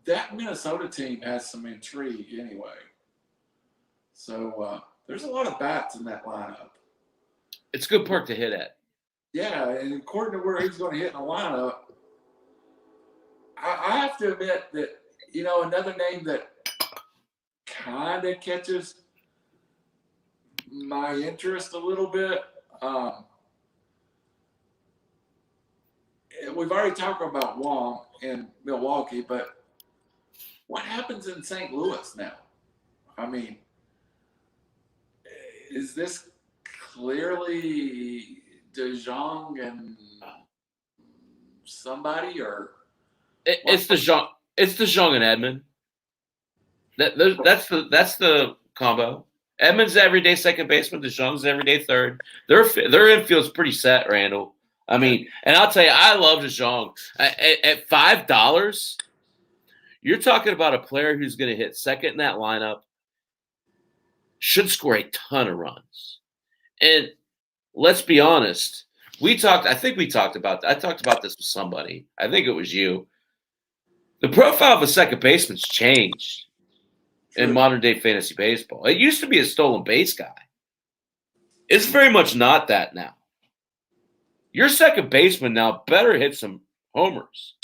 that Minnesota team has some intrigue anyway. So there's a lot of bats in that lineup. It's a good park to hit at. Yeah, and according to where he's going to hit in the lineup, I have to admit that, another name that kind of catches my interest a little bit. We've already talked about Wong in Milwaukee, but what happens in St. Louis now? I mean, is this clearly DeJong and somebody, or It's DeJong and Edmond. That's the combo. Edmonds everyday second baseman. DeJong's everyday third. Their infield's pretty set, Randall. I mean, and I'll tell you, I love DeJong. At $5, you're talking about a player who's going to hit second in that lineup, should score a ton of runs. And let's be honest, I think we talked about I talked about this with somebody. I think it was you. The profile of a second baseman's changed in modern day fantasy baseball. It used to be a stolen base guy. It's very much not that now. Your second baseman now better hit some homers.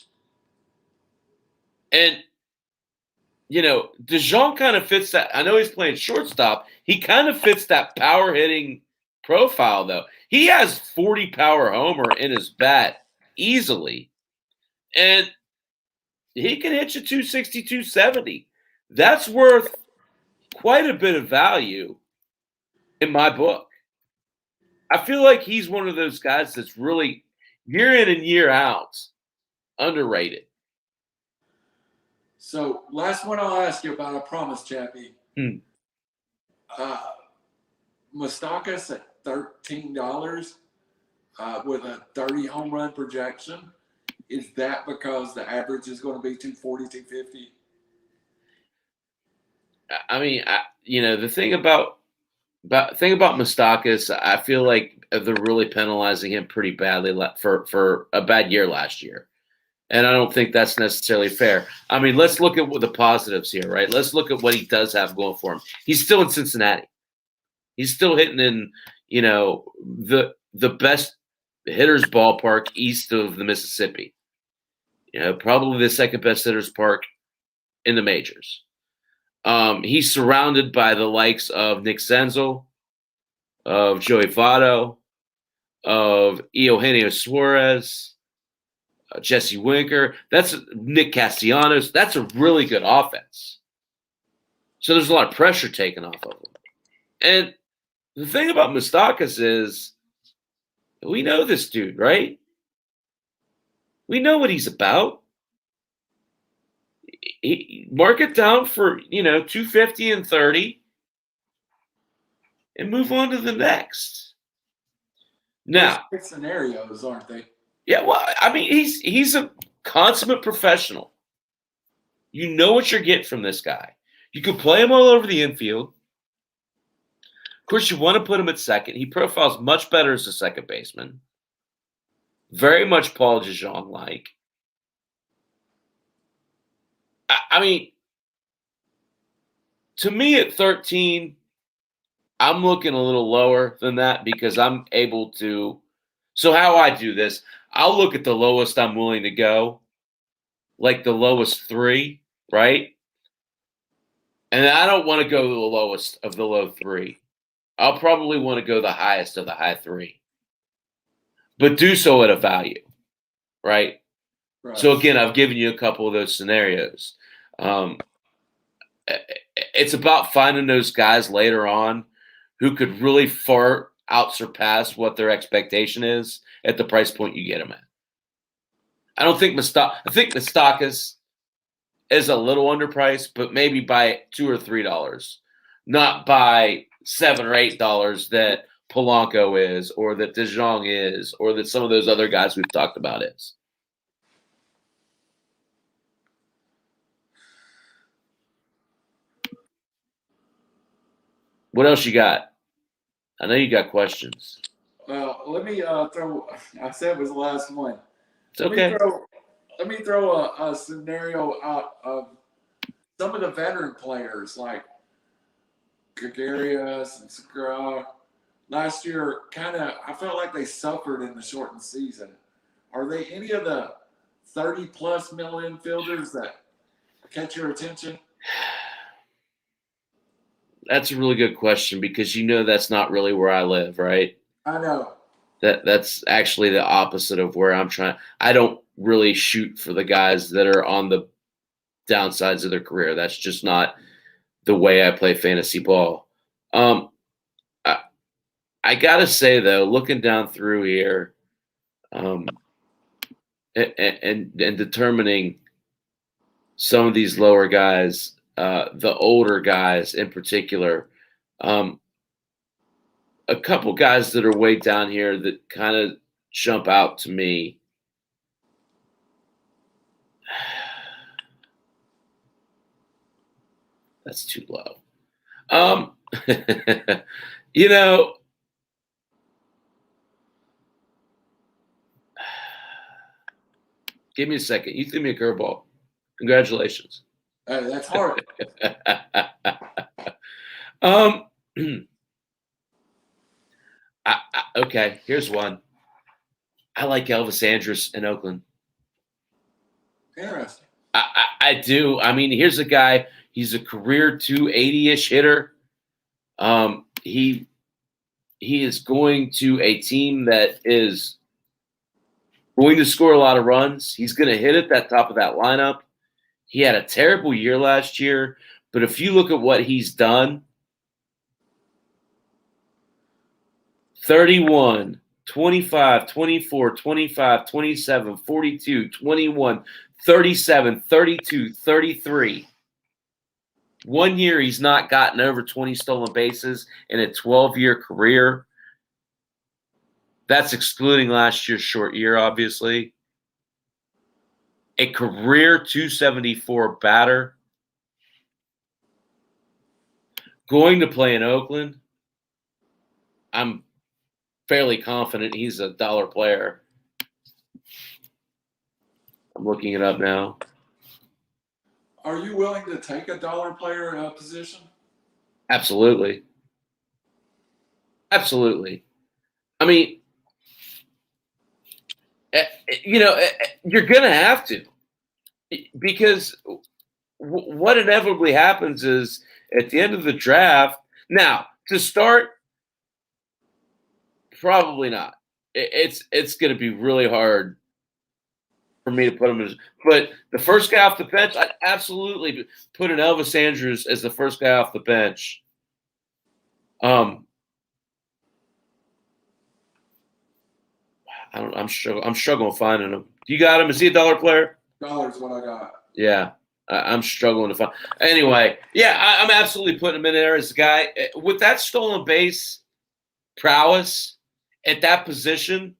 And, DeJong kind of fits that. I know he's playing shortstop. He kind of fits that power hitting profile, though. He has 40 power homer in his bat easily. And he can hit you 260, 270. That's worth quite a bit of value in my book. I feel like he's one of those guys that's really year in and year out underrated. So, last one I'll ask you about, I promise, Chappy. Mustakas at $13 with a 30 home run projection. Is that because the average is going to be 240, 250? I mean, the thing about Mustakas, I feel like they're really penalizing him pretty badly for a bad year last year. And I don't think that's necessarily fair. I mean, let's look at the positives here, right? Let's look at what he does have going for him. He's still in Cincinnati. He's still hitting in, the best hitters ballpark east of the Mississippi. Probably the second best hitters park in the majors. He's surrounded by the likes of Nick Senzel, of Joey Votto, of Eugenio Suarez, Jesse Winker. That's Nick Castellanos. That's a really good offense. So there's a lot of pressure taken off of him. And the thing about Mustakas is we know this dude, right? We know what he's about. Mark it down for, 250 and 30 and move on to the next. Now, scenarios, aren't they? Yeah, well, I mean, he's a consummate professional. You know what you're getting from this guy. You can play him all over the infield. Of course, you want to put him at second. He profiles much better as a second baseman. Very much Paul DeJong-like. I mean, to me at 13, I'm looking a little lower than that because I'm able to. So how I do this, I'll look at the lowest I'm willing to go, like the lowest 3, right? And I don't want to go to the lowest of the low 3. I'll probably want to go the highest of the high 3. But do so at a value, right? So again, I've given you a couple of those scenarios. It's about finding those guys later on who could really far out surpass what their expectation is at the price point you get them at. I think Mustakas is a little underpriced, but maybe by $2 or $3, not by $7 or $8 that Polanco is, or that DeJong is, or that some of those other guys we've talked about is. What else you got? I know you got questions. Well, let me throw. I said it was the last one. It's okay. Let me throw a scenario out of some of the veteran players like Gregarious and Segura. Last year, I felt like they suffered in the shortened season. Are they any of the 30-plus million infielders that catch your attention? That's a really good question because that's not really where I live, right? I know. That's actually the opposite of where I'm trying. I don't really shoot for the guys that are on the downsides of their career. That's just not the way I play fantasy ball. I gotta say though, looking down through here, um, and determining some of these lower guys, the older guys in particular, um, a couple guys that are way down here that kind of jump out to me. That's too low. Um, you know, give me a second. You threw me a curveball. Congratulations. That's hard. um, okay, here's one. I like Elvis Andrus in Oakland. Interesting. I do. I mean, here's a guy. He's a career 280-ish hitter. He is going to a team that is going to score a lot of runs. He's going to hit at that top of that lineup. He had a terrible year last year, but if you look at what he's done, 31, 25, 24, 25, 27, 42, 21, 37, 32, 33. 1 year he's not gotten over 20 stolen bases in a 12-year career. That's excluding last year's short year, obviously. A career 274 batter. Going to play in Oakland. I'm fairly confident he's a dollar player. I'm looking it up now. Are you willing to take a dollar player position? Absolutely. Absolutely. I mean, you're going to have to, because what inevitably happens is at the end of the draft. Now, to start, probably not. It's going to be really hard for me to put him as. But the first guy off the bench, I'd absolutely put an Elvis Andrus as the first guy off the bench. I'm struggling finding him. You got him? Is he a dollar player? Dollar's what I got. Yeah, I'm struggling to find. Anyway, yeah, I'm absolutely putting him in there as a guy with that stolen base prowess at that position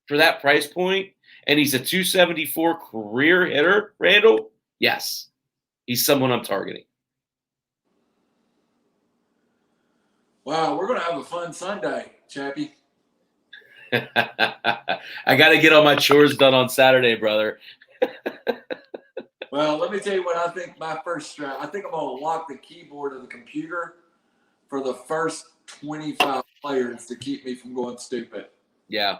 for that price point, and he's a 274 career hitter. Randall, yes, he's someone I'm targeting. Wow, we're gonna have a fun Sunday, Chappy. I got to get all my chores done on Saturday, brother. Well, let me tell you what I think my first strat. I think I'm going to lock the keyboard of the computer for the first 25 players to keep me from going stupid. Yeah.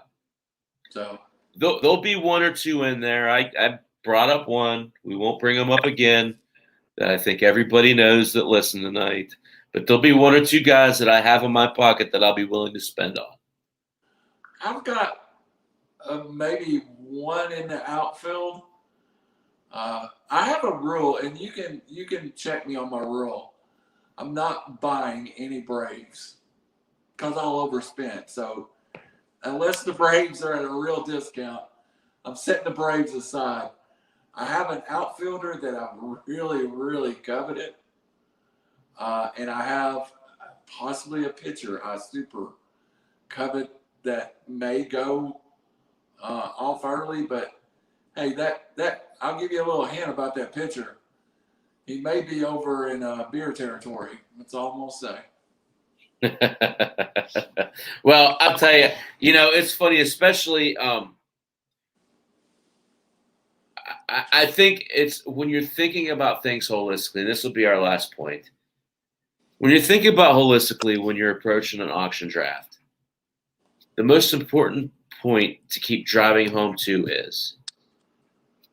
So there'll be one or two in there. I brought up one. We won't bring them up again. That I think everybody knows that listen tonight. But there'll be one or two guys that I have in my pocket that I'll be willing to spend on. I've got maybe one in the outfield. I have a rule, and you can check me on my rule. I'm not buying any Braves because I'll overspend. So unless the Braves are at a real discount, I'm setting the Braves aside. I have an outfielder that I'm really, really coveted, and I have possibly a pitcher I super covet that may go off early, but hey, that I'll give you a little hint about that pitcher. He may be over in beer territory. That's all I'm gonna say. Well, I'll tell you, it's funny, especially I think it's when you're thinking about things holistically, this will be our last point. When you're thinking about holistically when you're approaching an auction draft, the most important point to keep driving home to is,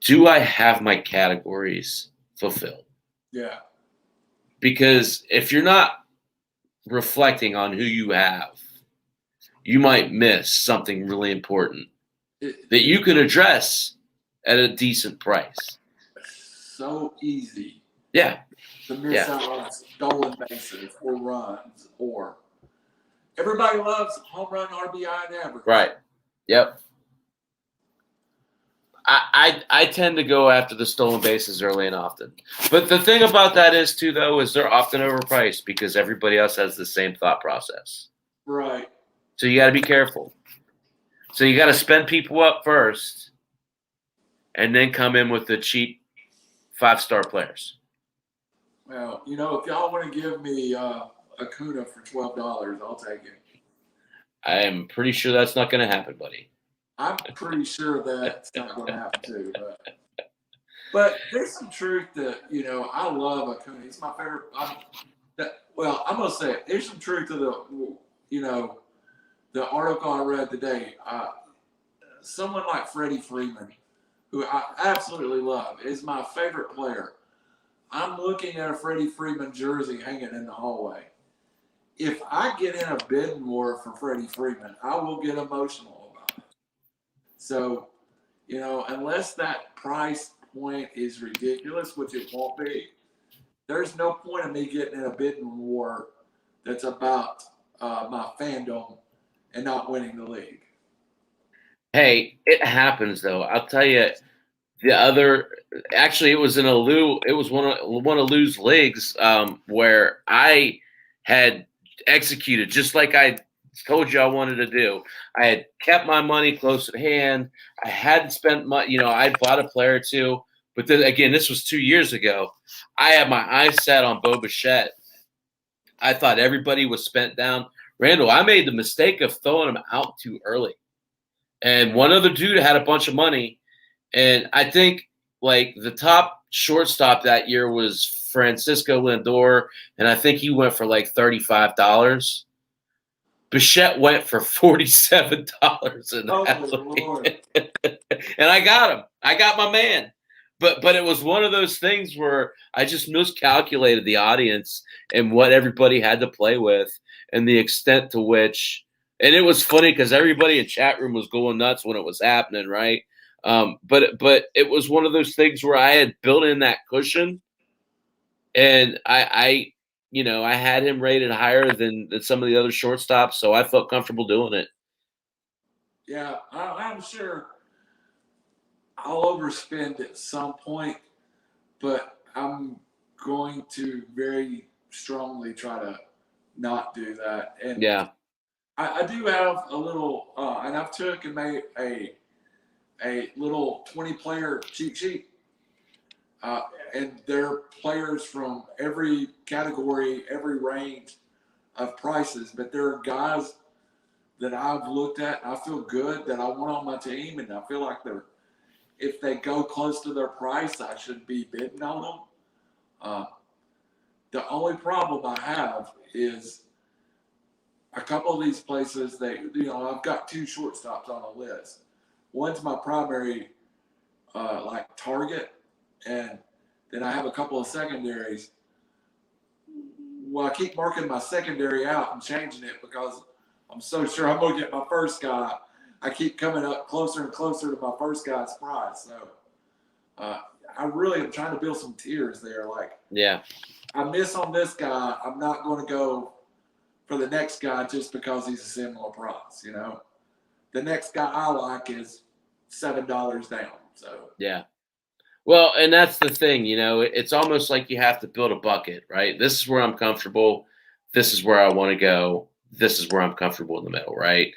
do I have my categories fulfilled? Yeah. Because if you're not reflecting on who you have, you might miss something really important that you can address at a decent price. So easy. Yeah. To miss out on stolen bases or runs or Everybody loves home run, RBI, and average. Right. Yep. I tend to go after the stolen bases early and often. But the thing about that is, too, though, is they're often overpriced because everybody else has the same thought process. Right. So you got to be careful. So you got to spend people up first and then come in with the cheap 5-star players. Well, if y'all want to give me Acuna for $12, I'll take it. I am pretty sure that's not going to happen, buddy. I'm pretty sure that's not going to happen too. But there's some truth that I love Acuna. He's my favorite. I'm going to say it. There's some truth to the article I read today. Someone like Freddie Freeman, who I absolutely love, is my favorite player. I'm looking at a Freddie Freeman jersey hanging in the hallway. If I get in a bidding war for Freddie Freeman, I will get emotional about it. So, unless that price point is ridiculous, which it won't be, there's no point in me getting in a bidding war that's about my fandom and not winning the league. Hey, it happens though. I'll tell you, actually, it was one of Lou's leagues where I had executed just like I told you I wanted to do. I had kept my money close at hand. I hadn't spent much. I bought a player or two, but then again, this was 2 years ago. I had my eyes set on Bo Bichette. I thought everybody was spent down. Randall, I made the mistake of throwing him out too early. And one other dude had a bunch of money. And I think like the top shortstop that year was Francisco Lindor. And I think he went for like $35. Bichette went for $47. And I got him. I got my man. But it was one of those things where I just miscalculated the audience and what everybody had to play with and the extent to which – and it was funny because everybody in chat room was going nuts when it was happening, right? But it was one of those things where I had built in that cushion, and I had him rated higher than some of the other shortstops, so I felt comfortable doing it. Yeah, I'm sure I'll overspend at some point, but I'm going to very strongly try to not do that. And yeah. I do have a little, and I've took and made a little 20-player cheat sheet, and they're players from every category, every range of prices. But there are guys that I've looked at, and I feel good that I want on my team, and I feel like if they go close to their price, I should be bidding on them. The only problem I have is a couple of these places, I've got 2 shortstops on the list. One's my primary, target, and then I have a couple of secondaries. Well, I keep marking my secondary out and changing it because I'm so sure I'm going to get my first guy. I keep coming up closer and closer to my first guy's price. So I really am trying to build some tiers there. I miss on this guy. I'm not going to go for the next guy just because he's a similar price, The next guy I like is $7 down. So yeah. Well, and that's the thing, it's almost like you have to build a bucket, right? This is where I'm comfortable. This is where I want to go. This is where I'm comfortable in the middle, right?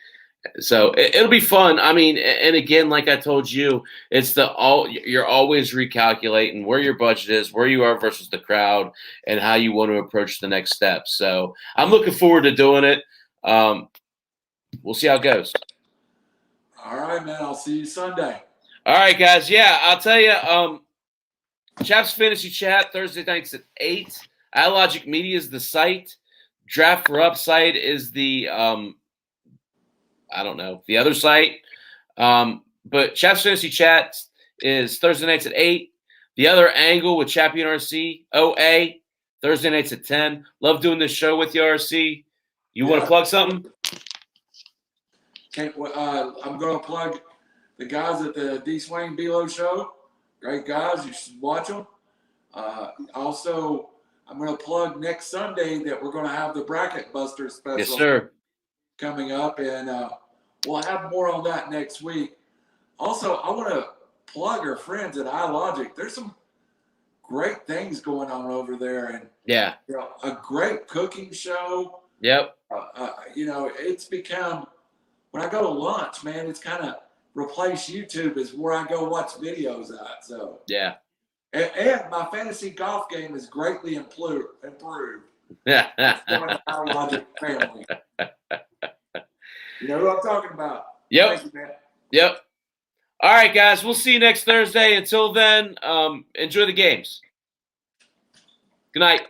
So it'll be fun. I mean, and again, like I told you, you're always recalculating where your budget is, where you are versus the crowd, and how you want to approach the next step. So I'm looking forward to doing it. We'll see how it goes. All right, man. I'll see you Sunday. All right, guys. Yeah, I'll tell you. Chaps Fantasy Chat Thursday nights at 8. iLogic Media is the site. Draft for Upside is the the other site. But Chaps Fantasy Chat is Thursday nights at 8. The Other Angle with Chappy and RC, OA, Thursday nights at 10. Love doing this show with you, RC. You want to plug something? I'm going to plug the guys at the D. Swain Below show. Great guys. You should watch them. Also, I'm going to plug next Sunday that we're going to have the Bracket Buster special. Yes, sir. coming up, and we'll have more on that next week. Also, I want to plug our friends at iLogic. There's some great things going on over there, and Yeah. a great cooking show. Yep. It's become, when I go to lunch, man, it's kind of replaced YouTube as where I go watch videos at. So yeah. And my fantasy golf game is greatly improved. Yeah. Join our Logic family. You know who I'm talking about. Yep. Thank you, man. Yep. All right, guys. We'll see you next Thursday. Until then, enjoy the games. Good night.